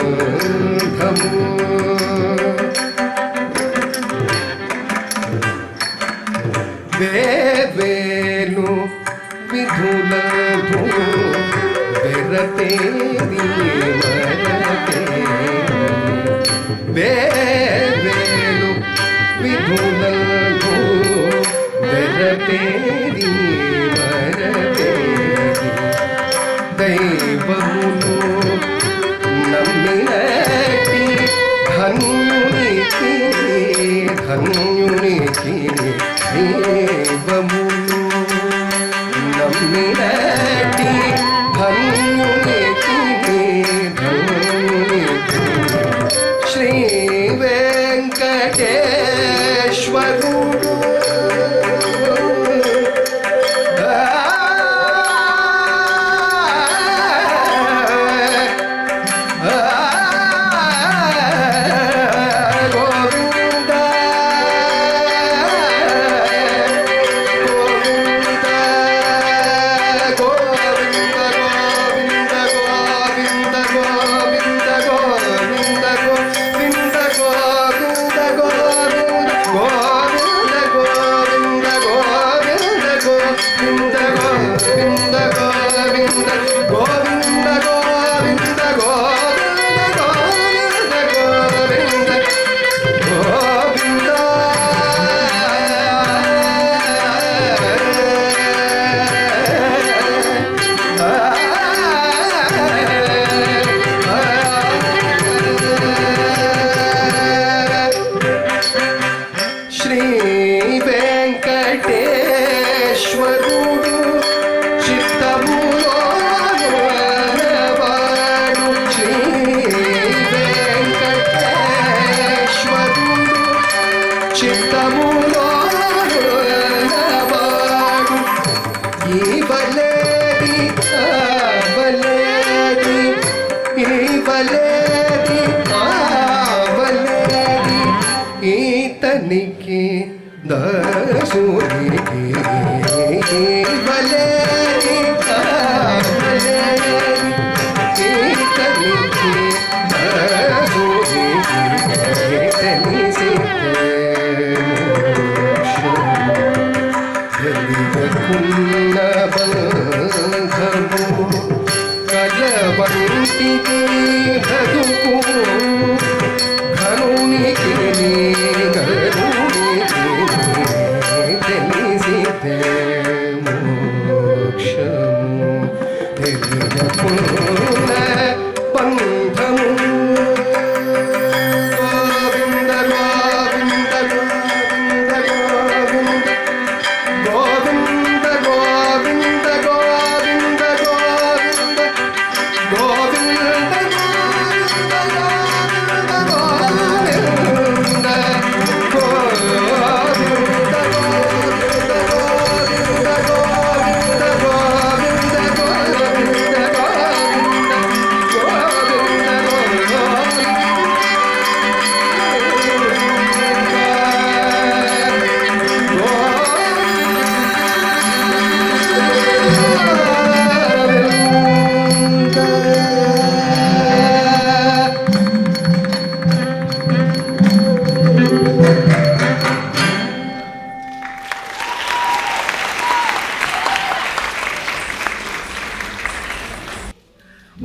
బంధము వేవేలు విధులధు వెరతేది మరతే వేవేలు విధులధు వెరతేది మరతేది దైవమును నమ్మినటి ధన్యునికి దైవమును నమ్మినటి ధన్యునికి శ్రీ వెంకటేశ్వరుడు ఈతనికి దాసునికి బలేని ఈతనికి దాసునికి తెలిసితే మోక్షం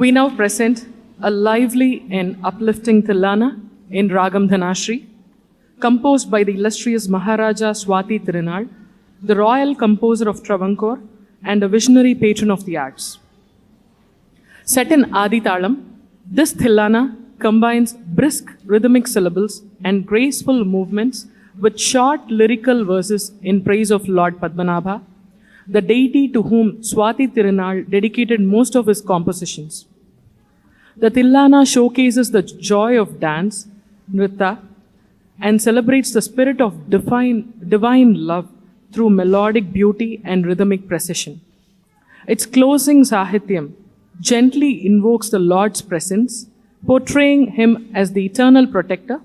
We now present a lively and uplifting Tillana in Ragam Dhanashri, composed by the illustrious Maharaja Swati Tirunal, the royal composer of Travancore and a visionary patron of the arts. Set in Adi Talam, this Tillana combines brisk rhythmic syllables and graceful movements with short lyrical verses in praise of Lord Padmanabha, the deity to whom Swati Tirunal dedicated most of his compositions. The Tillana showcases the joy of dance, nritta, and celebrates the spirit of divine love through melodic beauty and rhythmic precision. Its closing sahityam gently invokes the Lord's presence, portraying him as the eternal protector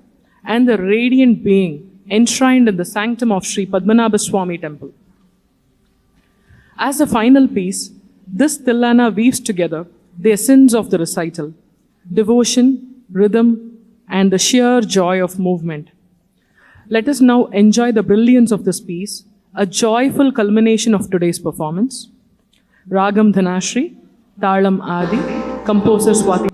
and the radiant being enshrined in the sanctum of Sri Padmanabha Swami temple. As a final piece, this Tillana weaves together the essence of the recital, devotion, rhythm, and the sheer joy of movement. Let us now enjoy the brilliance of this piece, a joyful culmination of today's performance. Ragam Dhanashri, Talam Adi, composer Swati.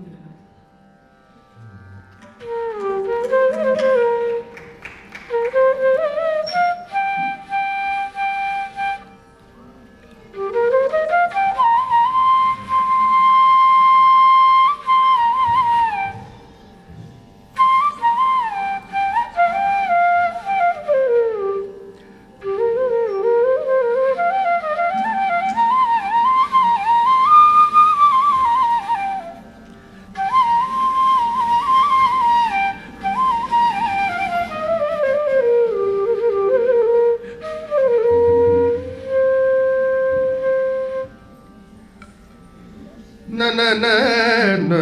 na na na na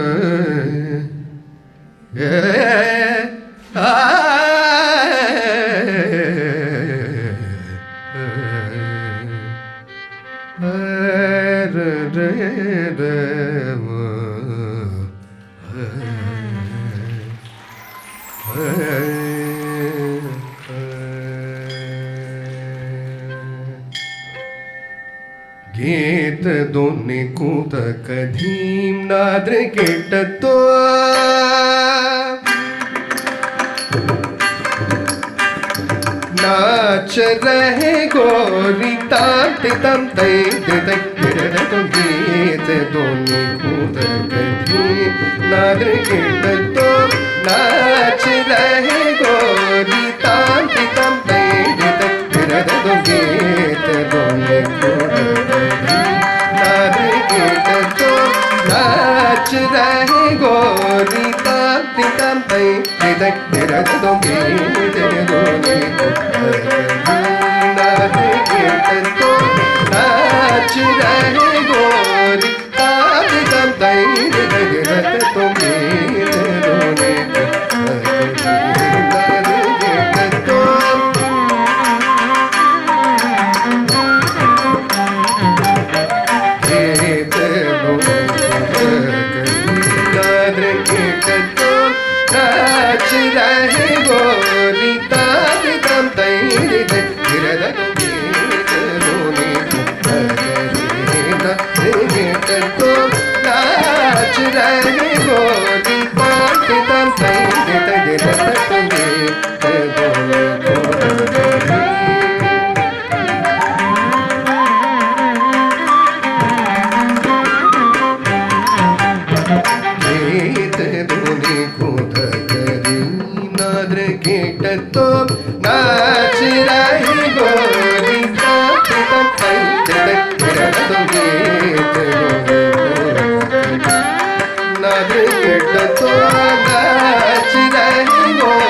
ಗೀತ ದೊನ್ನೆ ಕೂತ ಕಧೀಂ ನಾದ್ರೆ ಕೆಟ್ಟತ್ತೋ नाच रहे गोरी ताट तम तै तक तो गीत दोनी कूद कधी नादर गिट तो नाच रहे गोरी ताट तम तै तक तो गीत दोनी कूद कधी नादर गिट तो नाच रहे गोरी ताट तम तै तक तो गीत दोनी नाच रहे गोरी ताल दम तई जगत तो मेरे रोने नाच रहे गोरी ताल दम तई तो नाच रहे गोरी पाट तम तई तो नाच रही गोरी पाट तम तई तो नाच रही गोरी ताल नाच रही गोरी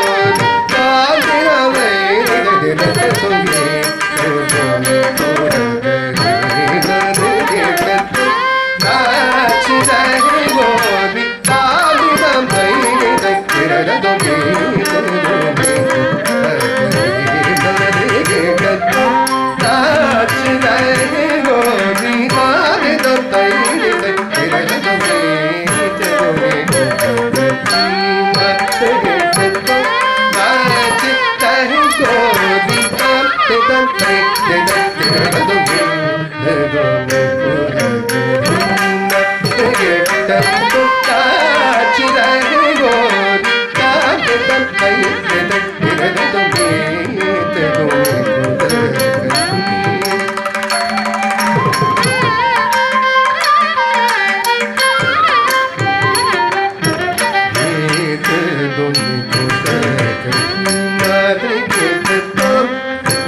ताल तो नाच रहे गोरी ताक तक कहीं तक गिरद तो गीत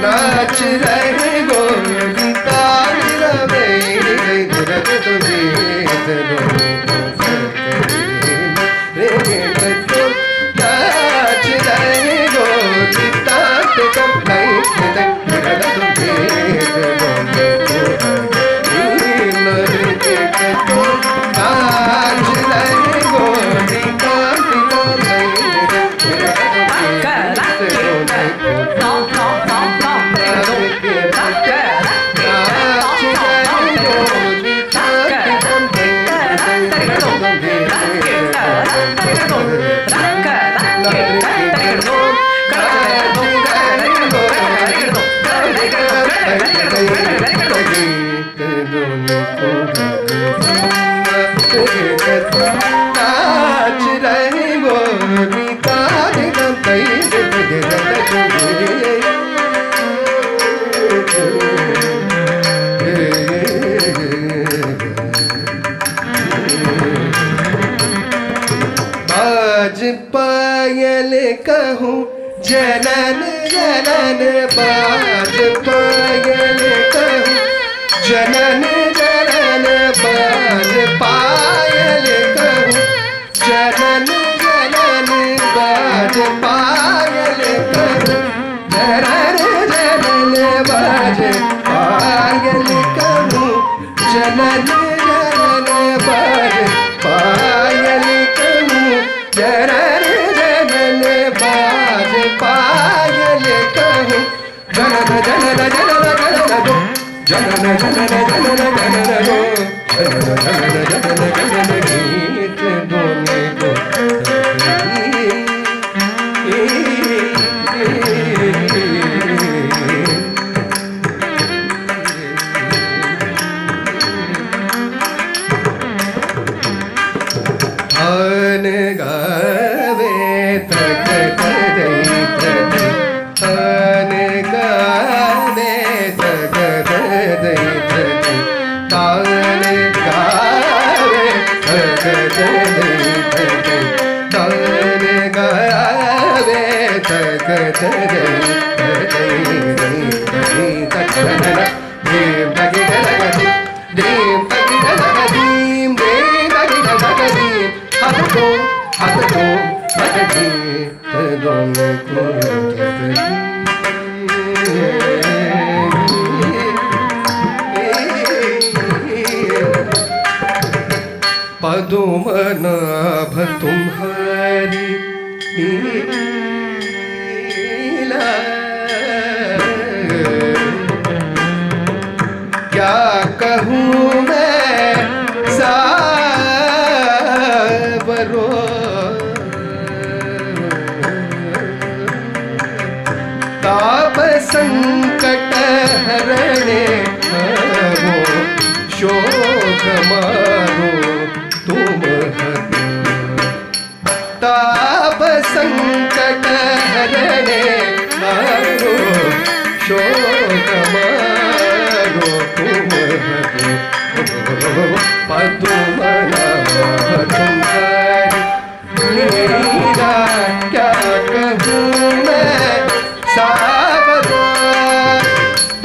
नाच रहे गोरी ताल रवे गिरद तो गीत नाच रहे गोरी ताल कब कहीं तक गिरद तो गीत नाच रहे गोरी ताल कब नाच रहे गोरी ताल बाज पायल कहूँ जनन जनन बाज पायल कहूँ जनन जनन बाज पायल कहूँ जनन जनन बाज पायल कहूँ जनन जनन बाज पायल कहूँ जनन जनन बाज पायल कहूँ जनन जनन बाज पायल कहूँ जनन जनन जनन जनन दो जनन जनन जनन जनन दो जनन जनन जनन जनन गीत दोने को आन गावे तक तदई तदई आन गावे तक तदई तदई तान गावे तक तदई तदई तान गावे तक तदई तदई तदई तदई देव तगी तगी देव तगी तगी देव तगी तगी हाथ दो दोनों को पदुमनाभ तुम्हारी लीला क्या कहूँ मैं सावरो ताप संकट हरणे वो शोक मारो तुम ताप संकट हरणे मारो शोक मारो तुम पदुमनाभ तुम्हारी लीला क्या कहूँ मैं सावरो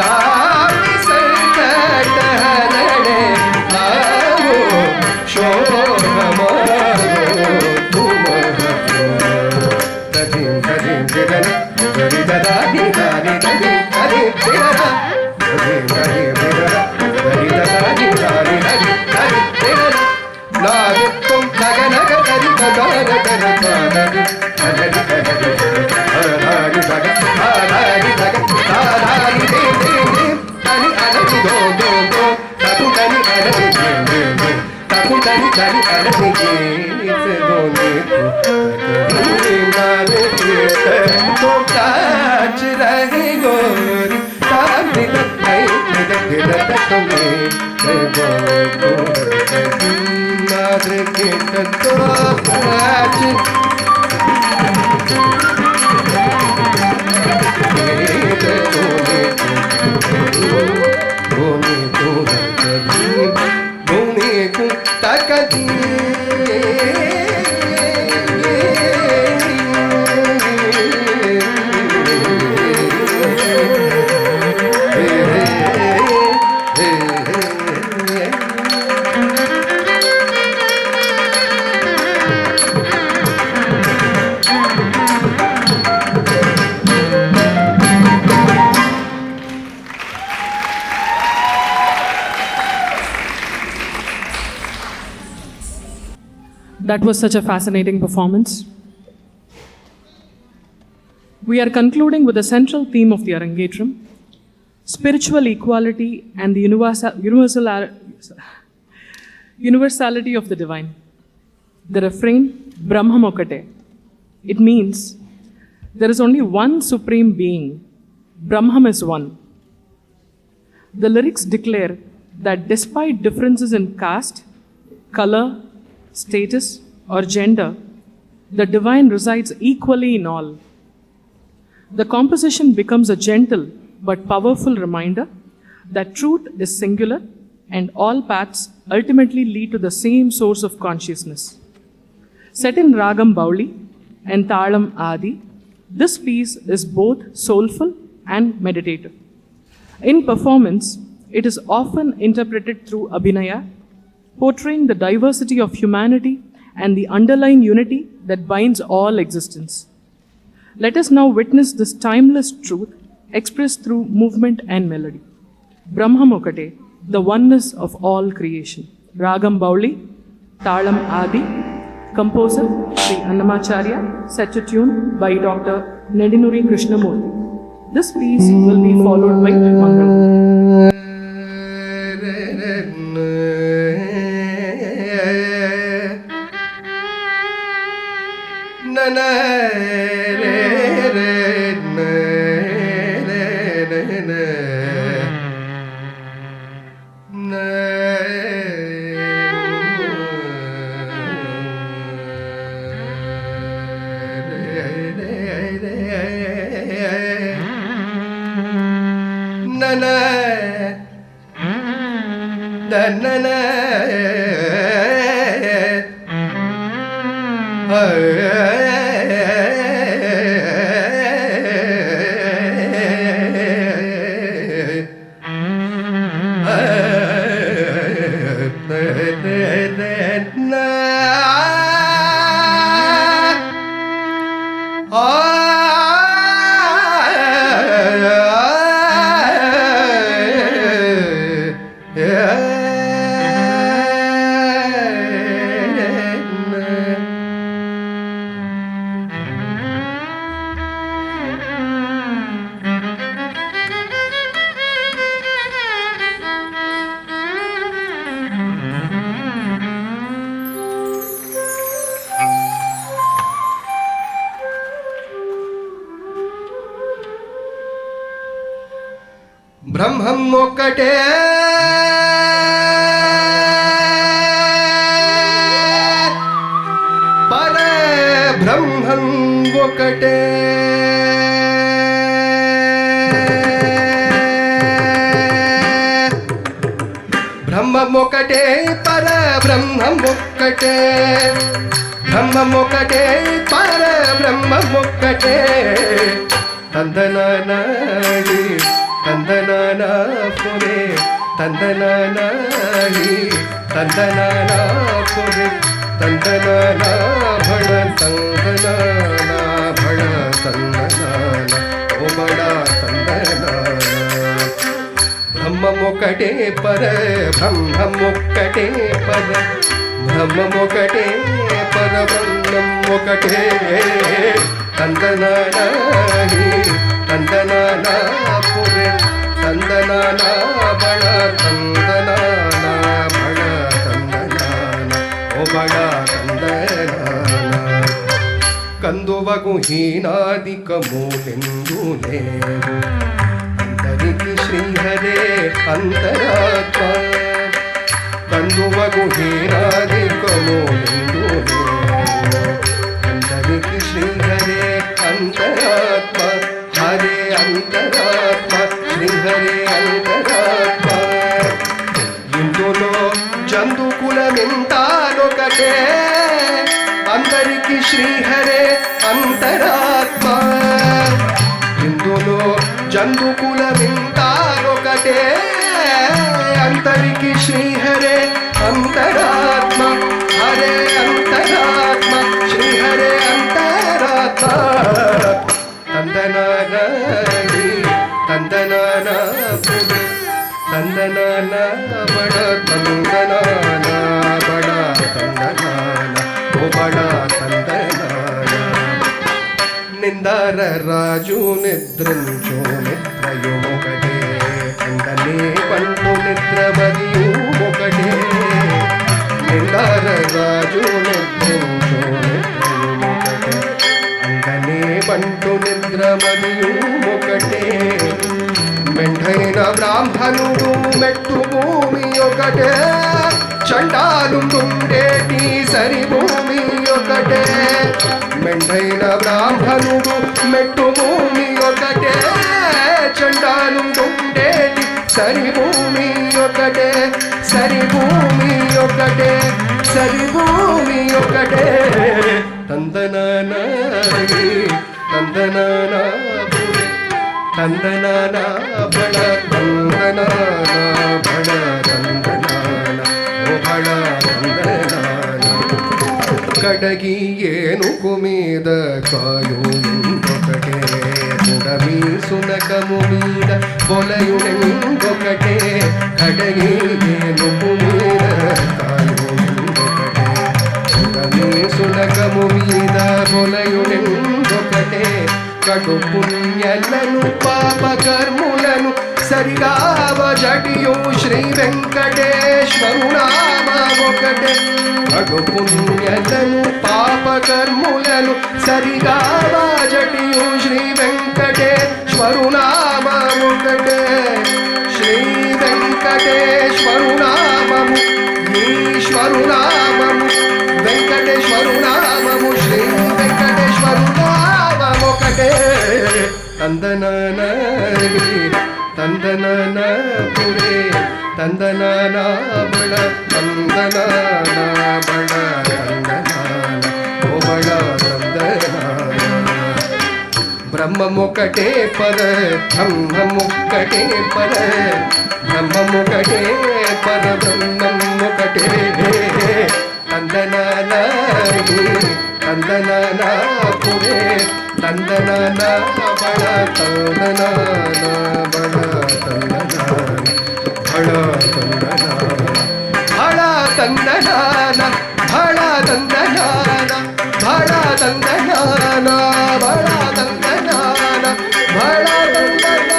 ताप संकट हरणे आओ शोक मारो तुम तजिम तजिम जगन गरि ददाहि दानि तजिम तजिम तेरा तजिम तजिम तेरा गरि ददाहि दानि तजिम तजिम तेरा नाग तुम नग नग करि ददान कर तानग अलग अलग आधारि दग आधारि दग आधारि देव देव देव अनि अलग दो दो दो ताकू तनि अलग देव देव देव ताकू तनि तनि अलग गीत दोने को नाल गीत तो नाच रहे गोरी ताल तक नहीं तक तुम्हें बोल को नाल padre che t'attracci That was such a fascinating performance. We are concluding with the central theme of the Arangetram, spiritual equality and the universality of the divine. The refrain, Brahmam Okate. It means there is only one supreme being. Brahman is one. The lyrics declare that despite differences in caste, color, status, or gender, the divine resides equally in all. The composition becomes a gentle but powerful reminder that truth is singular and all paths ultimately lead to the same source of consciousness. Set in Ragam Bauli and Talam Adi, this piece is both soulful and meditative. In performance, it is often interpreted through Abhinaya, portraying the diversity of humanity and the underlying unity that binds all existence. Let us now witness this timeless truth expressed through movement and melody. Brahmam Okate, the oneness of all creation. Ragam Bauli, Talam Adi, composer Sri Annamacharya, set to tune by Dr. Nedinuri Krishnamurthy. This piece will be followed by Mangalam. బ్రహ్మం ఒక్కటే పర బ్రహ్మం ఒక్కటే బ్రహ్మం ఒక్కటే పర బ్రహ్మం ఒక్కటే బ్రహ్మం ఒక్కటే పర బ్రహ్మం ఒక్కటే తందనానాడి ತಂದನಾನಾ ಪುರೆ ತಂದನಾನಾಹಿ ತಂದನಾನಾ ಪುರೆ ತಂದನಾನಾ ಭಳ ತಂದನಾನಾ ಭಳ ತಂದನಾನ ಓ ಬಡ ತಂದನಾನ ಬ್ರಹ್ಮಮೊಕಟೇ ಪರ ಬ್ರಹ್ಮಮೊಕಟೇ ಪರ ಬ್ರಹ್ಮಮೊಕಟೇ ಪರ ಬ್ರಹ್ಮಮೊಕಟೇ ತಂದನಾನಾಹಿ ತಂದನಾನಾ ಪುರೆ ತಂದನಾನಾ ಬಳ ತಂದನಾನ ಬಳ ತಂದನಾನ ಓ ಬಳ ತಂದನಾನ ಕಂದುವಗು ಹೀನಾದಿಕ ಮೂಲೆಂದು ನೇವು ಅಂತರಿತಿ ಶ್ರೀಹರೇ ಅಂತರಾತ್ಮ ಕಂದುವಗು ಹೀನಾದಿಕ జంతుకులమింతానొకటే అందరికి శ్రీహరే అంతరాత్మ ఇందులో జంతుకులమింతానొకటే అంతరికి శ్రీహరే అంతరాత్మ హరే అంతరాత్మ శ్రీహరే అంతరాత్మ తందనాన తందనాన తందనాన బడ తందనాన బడ తందనాన ఓ బడ తందనాన నిందార రాజు నిద్రించు నిద్రయుమొకటే అందనే పంటు నిద్రమదియు ఒకటే నిందార రాజు నిద్రించు నిద్రయుమొకటే అందనే పంటు నిద్రమదియు ఒకటే మెండైన బ్రాహ్మణుడు మెట్టు భూమి ఒకటే చండాలు ఉండేటి సరి భూమి ఒకటే మెండైన బ్రాహ్మణుడు మెట్టు భూమి ఒకటే చండాలు ఉండేటి సరి భూమి ఒకటే సరి భూమి ఒకటే సరి భూమి ఒకటే తందనాన తందనాన తందనాన బడ తందనాన బడ తందనాన ఓ బడ తందనాన కడగి ఏనుగు మీద కాయుందొకటే బుడమి సునకము మీద బొలయుందొకటే కడగి ఏనుగు మీద కాయుందొకటే బుడమి సునకము మీద బొలయుందొకటే కడు పుణ్యలను పాపకర్ములను సరిగావ జటియు శ్రీ వెంకటేశ్వరునామ ఒకటే కడు పుణ్యలను పాపకర్ములను సరిగావ జటియు శ్రీ వెంకటేశ్వరునామ ఒకటే శ్రీ వెంకటేశ్వరునామము ఈశ్వరునామము వెంకటేశ్వరునామము శ్రీ వెంకటేశ్వరునామము ఒకటే తందనాన తందనాన పురే తందనాన బడ తందనాన బడ తందనాన ఓ బడ తందనాన బ్రహ్మమొకటే పర బ్రహ్మమొకటే పర బ్రహ్మమొకటే పర బ్రహ్మమొకటే తందనాన తందనాన పురే తందనాన బడ తందనాన బడ తందనాన బడ తందనాన బడ తందనాన బడ తందనాన బడ తందనాన బడ తందనాన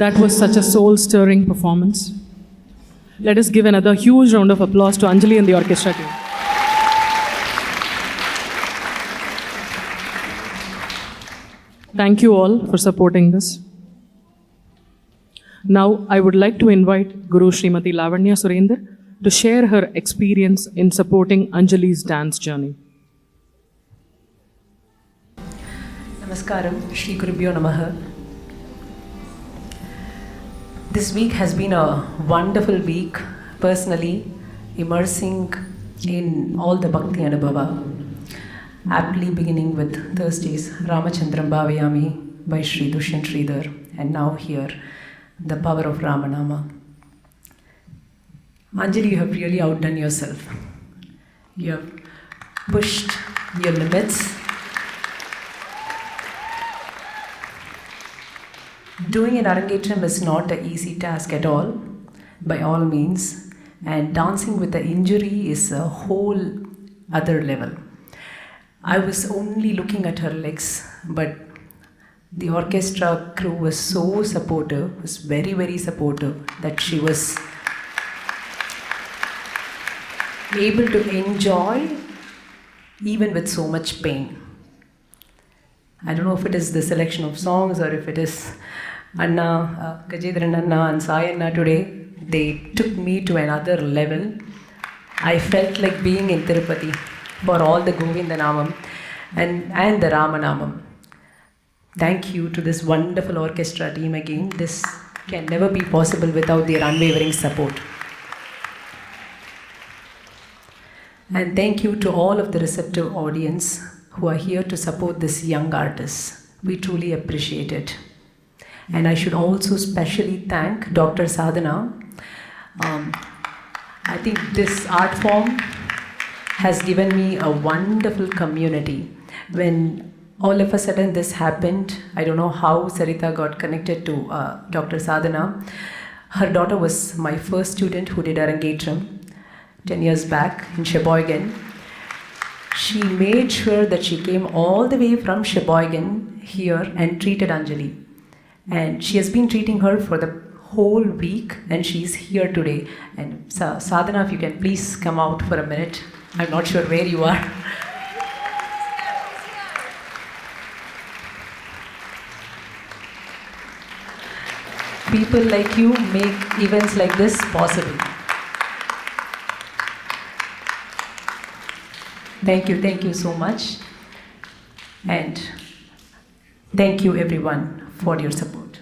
That was such a soul-stirring performance. Let us give another huge round of applause to Anjali and the orchestra team. Thank you all for supporting this. Now, I would like to invite Guru Srimati Lavanya Surender to share her experience in supporting Anjali's dance journey. Namaskaram, Shri Gurubhyo Namaha. This week has been a wonderful week, personally, immersing in all the Bhakti Anubhava, aptly beginning with Thursday's Ramachandram Bhavayami by Sri Dushyant Sridhar, and now here, the power of Ramanama. Anjali, you have really outdone yourself. You have pushed your limits. Doing an Arangetram is not an easy task at all, by all means, and dancing with the injury is a whole other level. I was only looking at her legs, but the orchestra crew was so supportive, was very, very supportive, that she was able to enjoy even with so much pain. I don't know if it is the selection of songs or if it is Anna, Gajedran Anna and Sai Anna today. They took me to another level. I felt like being in Tirupati for all the Govindanamam and the Ramanamam. Thank you to this wonderful orchestra team again. This can never be possible without their unwavering support. And thank you to all of the receptive audience who are here to support this young artist. We truly appreciate it. And I should also specially thank Dr. Sadhana. I think this art form has given me a wonderful community. When all of a sudden this happened, I don't know how Sarita got connected to Dr. Sadhana. Her daughter was my first student who did Arangetram 10 years back in Sheboygan. She made sure that she came all the way from Sheboygan here and treated Anjali. And she has been treating her for the whole week and she's here today. And Sadhana, if you can please come out for a minute. I'm not sure where you are. People like you make events like this possible. Thank you so much. And thank you everyone for your support.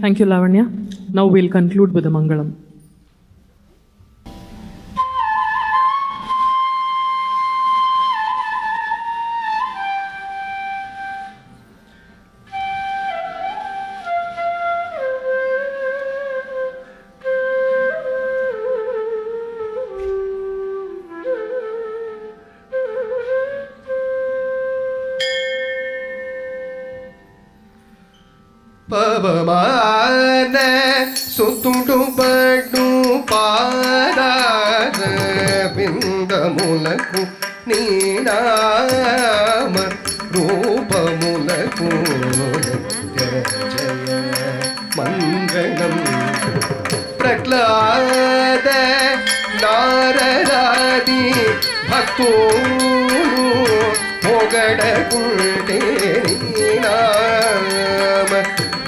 Thank you, Lavanya. Now we'll conclude with the Mangalam. ಪವಮಾನ ಸುತ್ತುಂಟು ಪಡ್ಡು ಪಾದಾರ ಬಿಂದಮುಲಕು ನೀನಾಮ ರೂಪಮುಲಕು ಜಯ ಜಯ ಮಂಗಳಂ ಪ್ರಹ್ಲಾದ ನಾರದಾದಿ ಭಕ್ತೋನು ಹೊಗಡಗುಂಟೆ ನೀನಾಮ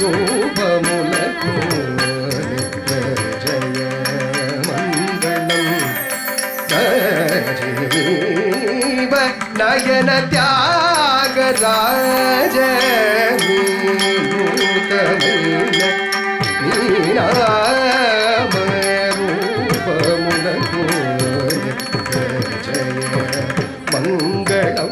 ರೂಪಮುಲಕು ಜಯ ಮಂಗಳಂ ಜೀವ ನಯನ ತ್ಯಾಗರಾಜ ನೂತಮೂಲ ನೀನಾಮ ರೂಪಮುಲಕು ಜಯ ಮಂಗಳಂ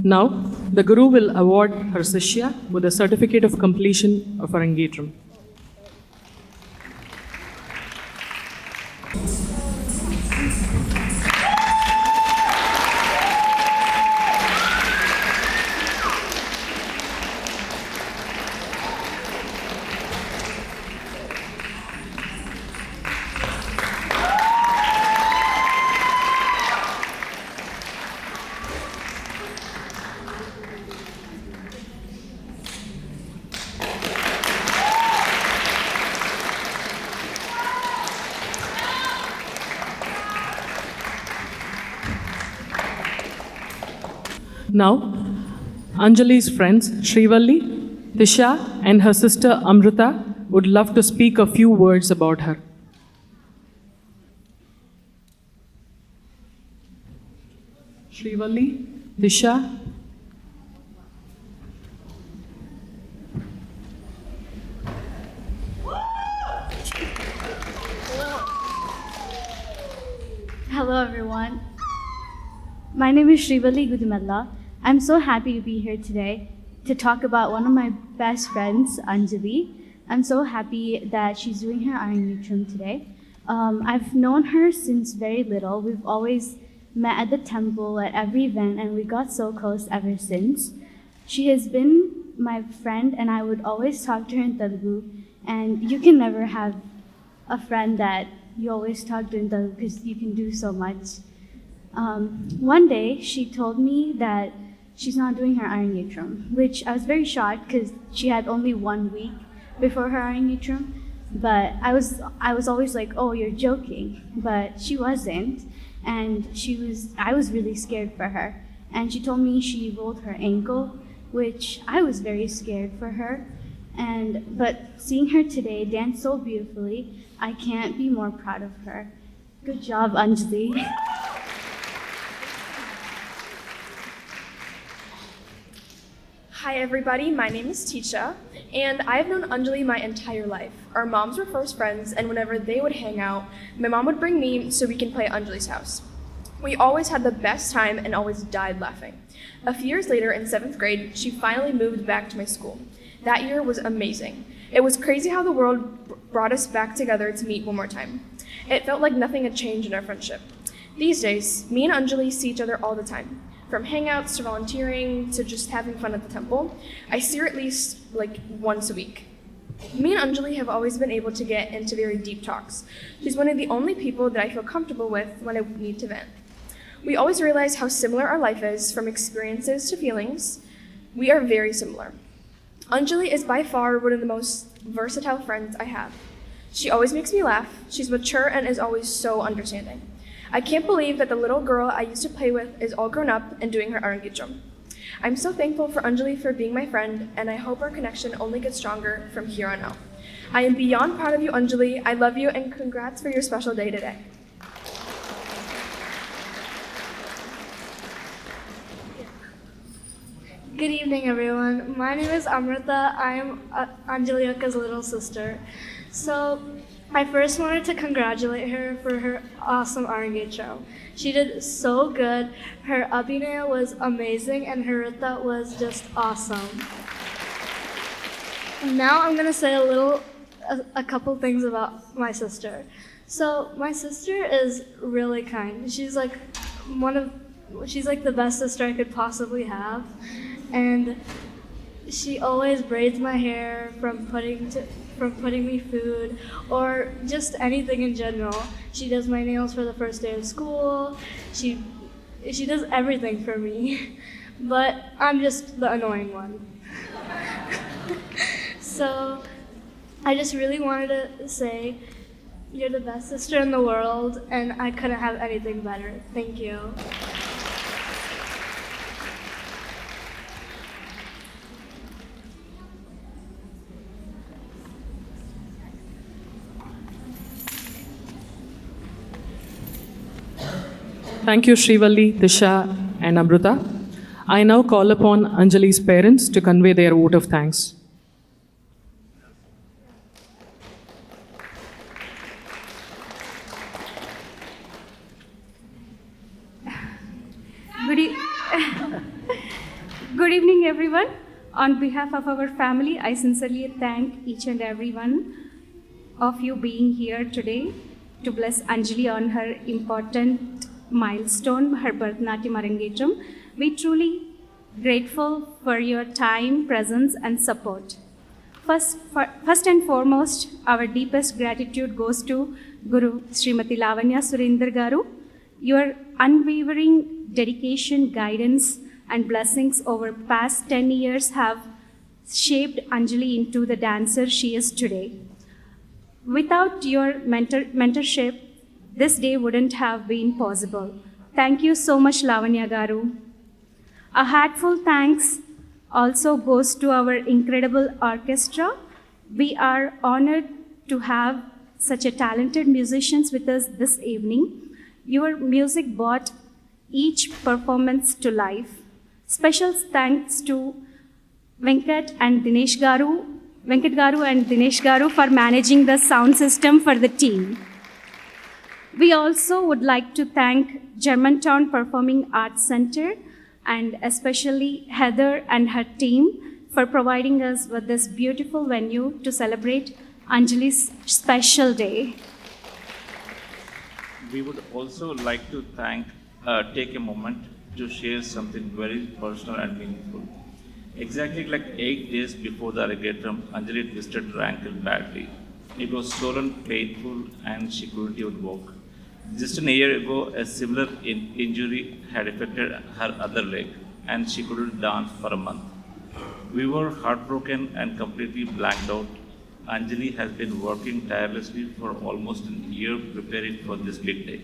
Now, the Guru will award her Sishya with a certificate of completion of Arangetram. Now, Anjali's friends Srivalli, Disha, and her sister Amrita would love to speak a few words about her. Srivalli, Disha. Hello everyone. My name is Srivalli Gudumella. I'm so happy to be here today to talk about one of my best friends, Anjali. I'm so happy that she's doing her iron trim today. I've known her since very little. We've always met at the temple at every event and we got so close ever since. She has been my friend and I would always talk to her in Telugu, and you can never have a friend that you always talk to in Telugu because you can do so much. One day she told me that she's not doing her iron yatram, which I was very shocked because she had only 1 week before her iron yatram. But I was always like, oh, you're joking, but she wasn't, and I was really scared for her. And she told me she rolled her ankle, which I was very scared for her. But seeing her today dance so beautifully, I can't be more proud of her. Good job, Anjali. Hi everybody, my name is Tisha, and I've known Anjali my entire life. Our moms were first friends, and whenever they would hang out, my mom would bring me so we can play at Anjali's house. We always had the best time and always died laughing. A few years later, in 7th grade, she finally moved back to my school. That year was amazing. It was crazy how the world brought us back together to meet one more time. It felt like nothing had changed in our friendship. These days, me and Anjali see each other all the time. From hangouts to volunteering to just having fun at the temple, I see her at least once a week. Me and Anjali have always been able to get into very deep talks. She's one of the only people that I feel comfortable with when I need to vent. We always realize how similar our life is, from experiences to feelings. We are very similar. Anjali is by far one of the most versatile friends I have. She always makes me laugh. She's mature and is always so understanding. I can't believe that the little girl I used to play with is all grown up and doing her Arangitram. I'm so thankful for Anjali for being my friend, and I hope our connection only gets stronger from here on out. I am beyond proud of you, Anjali. I love you, and congrats for your special day today. Good evening, everyone. My name is Amrita. I am Anjali Akka's little sister. So, I first wanted to congratulate her for her awesome Arangitram. She did so good. Her Abhinaya was amazing, and her Rita was just awesome. Now I'm gonna say a couple things about my sister. So, my sister is really kind. She's like the best sister I could possibly have. And she always braids my hair from putting me food or just anything in general. She does my nails for the first day of school. She does everything for me. But I'm just the annoying one. So I just really wanted to say you're the best sister in the world, and I couldn't have anything better. Thank you. Thank you, Srivalli, Disha, and Amrita. I now call upon Anjali's parents to convey their vote of thanks. Good evening, everyone. On behalf of our family, I sincerely thank each and every one of you being here today to bless Anjali on her important milestone, her Bharatanatyam Arangetram. We truly grateful for your time, presence, and support. First and foremost, our deepest gratitude goes to Guru Srimati Lavanya Surendra Garu. Your unwavering dedication, guidance, and blessings over past 10 years have shaped Anjali into the dancer she is today. Without your mentorship, this day wouldn't have been possible. Thank you so much, Lavanya Garu. A heartfelt thanks also goes to our incredible orchestra. We are honored to have such a talented musicians with us this evening. Your music brought each performance to life. Special thanks to Venkat Garu and Dinesh Garu for managing the sound system for the team. We also would like to thank Germantown Performing Arts Center and especially Heather and her team for providing us with this beautiful venue to celebrate Anjali's special day. We would also like to take a moment to share something very personal and meaningful. Exactly like 8 days before the Aragetram, Anjali twisted her ankle badly. It was swollen, painful, and she couldn't even walk. Just a year ago, a similar injury had affected her other leg, and she couldn't dance for a month. We were heartbroken and completely blanked out. Anjali has been working tirelessly for almost a year preparing for this big day.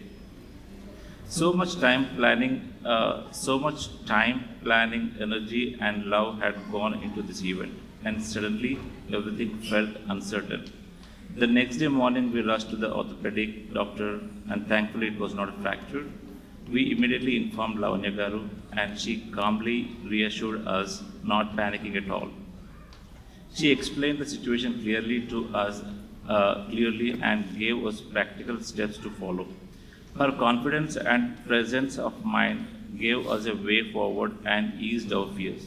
So much time planning, energy, and love had gone into this event, and suddenly everything felt uncertain. The next day morning, we rushed to the orthopedic doctor, and thankfully it was not a fracture. We immediately informed Lavanya Garu, and she calmly reassured us, not panicking at all. She explained the situation clearly to us, and gave us practical steps to follow. Her confidence and presence of mind gave us a way forward and eased our fears.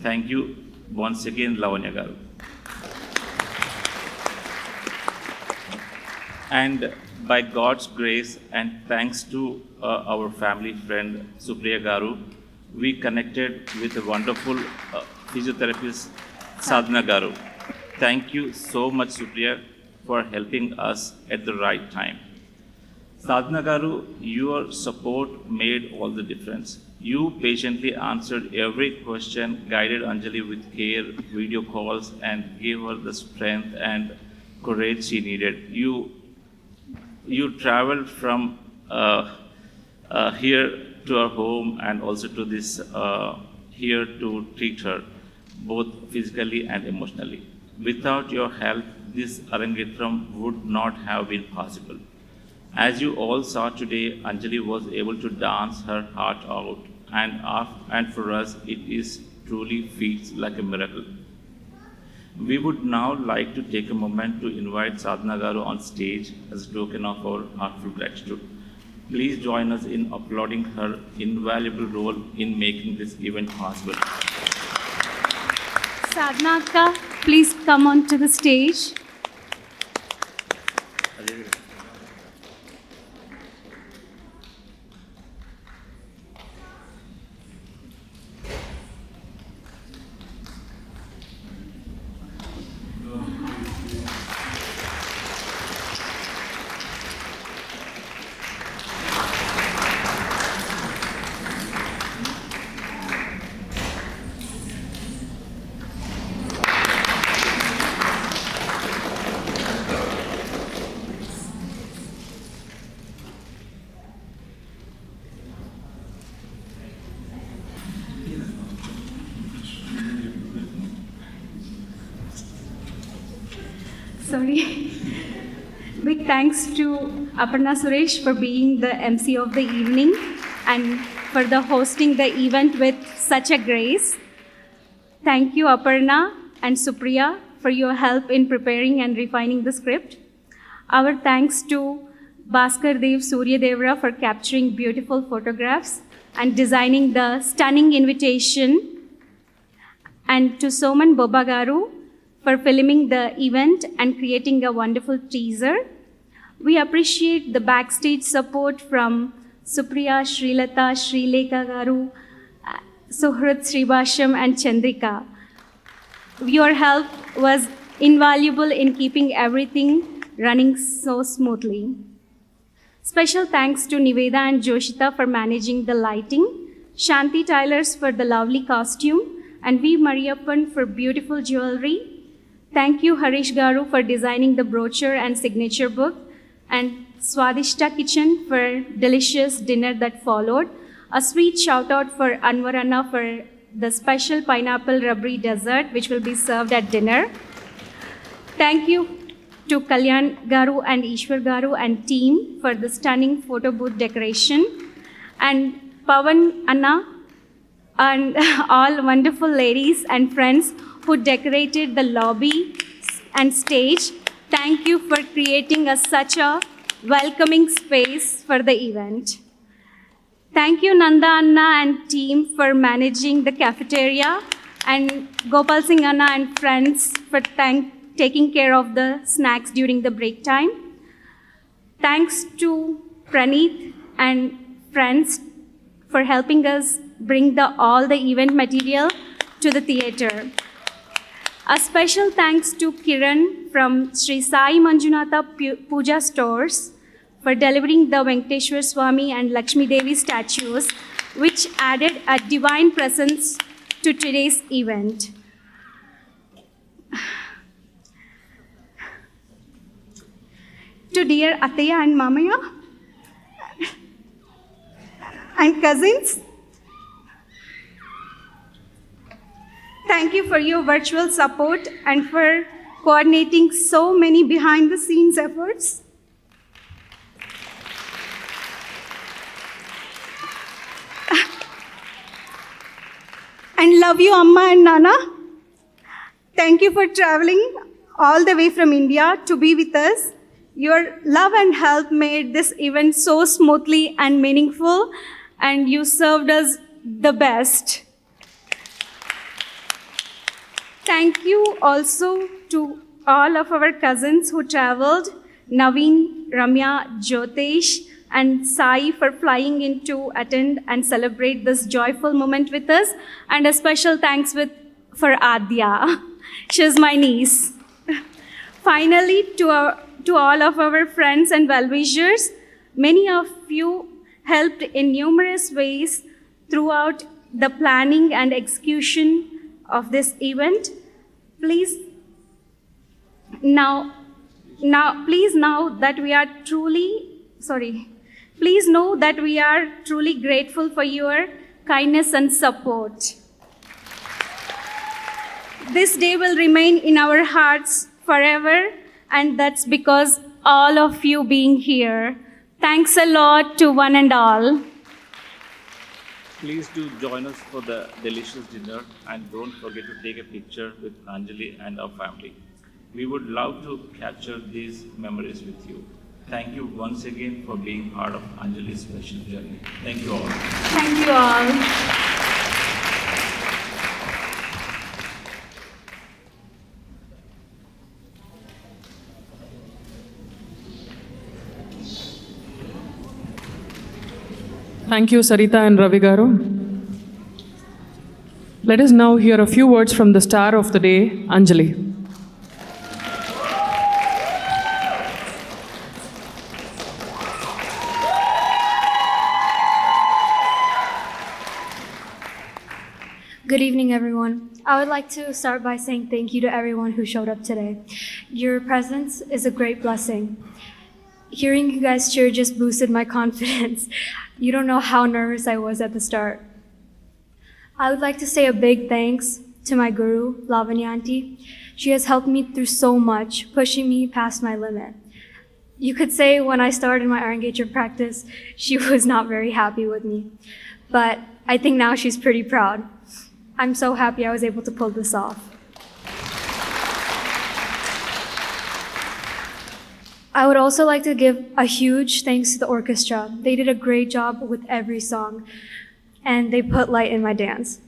Thank you once again, Lavanya Garu. And by God's grace and thanks to our family friend Supriya Garu, we connected with a wonderful physiotherapist Sadhana Garu. Thank you so much, Supriya, for helping us at the right time. Sadhana Garu, your support made all the difference. You patiently answered every question, guided Anjali with care, video calls, and gave her the strength and courage she needed. You traveled from here to our home and also to this here to treat her, both physically and emotionally. Without your help, this Arangetram would not have been possible. As you all saw today, Anjali was able to dance her heart out, and for us, it is truly feels like a miracle. We would now like to take a moment to invite Sadhana Garu on stage as a token of our heartfelt gratitude. Please join us in applauding her invaluable role in making this event possible. Sadhana Akka, please come onto the stage. Sorry. Big thanks to Aparna Suresh for being the MC of the evening and for the hosting the event with such a grace. Thank you, Aparna and Supriya, for your help in preparing and refining the script. Our thanks to Bhaskar Dev Surya Devra for capturing beautiful photographs and designing the stunning invitation, and to Soman Bobagaru for filming the event and creating a wonderful teaser. We appreciate the backstage support from Supriya, Srilata, Srilekha Garu, Suhrat Sribasham, and Chandrika. Your help was invaluable in keeping everything running so smoothly. Special thanks to Niveda and Joshita for managing the lighting, Shanti Tylers for the lovely costume, and V. Mariyappan for beautiful jewelry. Thank you, Harish Garu, for designing the brochure and signature book, and Swadishta Kitchen for delicious dinner that followed. A sweet shout out for Anwar Anna for the special pineapple rubbery dessert which will be served at dinner. Thank you to Kalyan Garu and Ishwar Garu and team for the stunning photo booth decoration. And Pawan Anna and all wonderful ladies and friends who decorated the lobby and stage. Thank you for creating such a welcoming space for the event. Thank you Nanda Anna and team for managing the cafeteria, and Gopal Singh Anna and friends for taking care of the snacks during the break time. Thanks to Praneeth and friends for helping us bring all the event material to the theater. A special thanks to Kiran from Sri Sai Manjunatha Puja Stores for delivering the Venkateshwar Swami and Lakshmi Devi statues, which added a divine presence to today's event. To dear Ataya and Mamaya and cousins, thank you for your virtual support and for coordinating so many behind the scenes efforts. And love you, Amma and Nana. Thank you for traveling all the way from India to be with us. Your love and help made this event so smoothly and meaningful, and you served us the best. Thank you also to all of our cousins who traveled, Naveen, Ramya, Jyotesh, and Sai for flying in to attend and celebrate this joyful moment with us. And a special thanks for Adya. She's my niece. Finally, to all of our friends and well-wishers, many of you helped in numerous ways throughout the planning and execution of this event. Please know that we are truly grateful for your kindness and support. This day will remain in our hearts forever, and that's because all of you being here. Thanks a lot to one and all. Please do join us for the delicious dinner, and don't forget to take a picture with Anjali and our family. We would love to capture these memories with you. Thank you once again for being part of Anjali's special journey. Thank you all. Thank you all. Thank you, Sarita and Ravi Garu. Let us now hear a few words from the star of the day, Anjali. Good evening, everyone. I would like to start by saying thank you to everyone who showed up today. Your presence is a great blessing. Hearing you guys cheer just boosted my confidence. You don't know how nervous I was at the start. I would like to say a big thanks to my guru, Lavanya Auntie. She has helped me through so much, pushing me past my limit. You could say when I started my Arangetra practice, she was not very happy with me. But I think now she's pretty proud. I'm so happy I was able to pull this off. I would also like to give a huge thanks to the orchestra. They did a great job with every song, and they put light in my dance.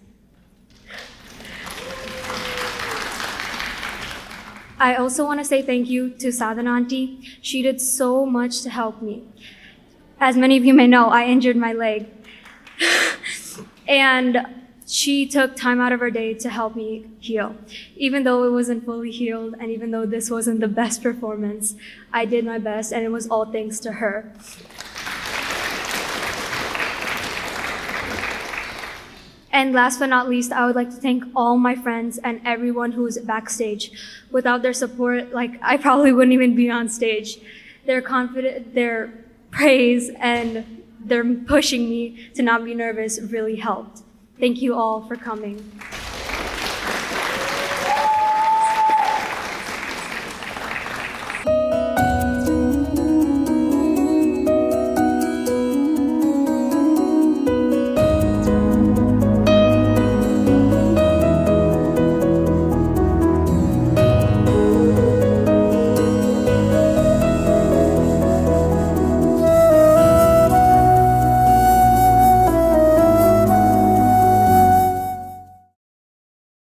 I also want to say thank you to Sadhana Auntie. She did so much to help me. As many of you may know, I injured my leg. And she took time out of her day to help me heal. Even though it wasn't fully healed, and even though this wasn't the best performance, I did my best, and it was all thanks to her. And last but not least, I would like to thank all my friends and everyone who's backstage. Without their support, I probably wouldn't even be on stage. Their confidence, their praise, and them pushing me to not be nervous really helped. Thank you all for coming.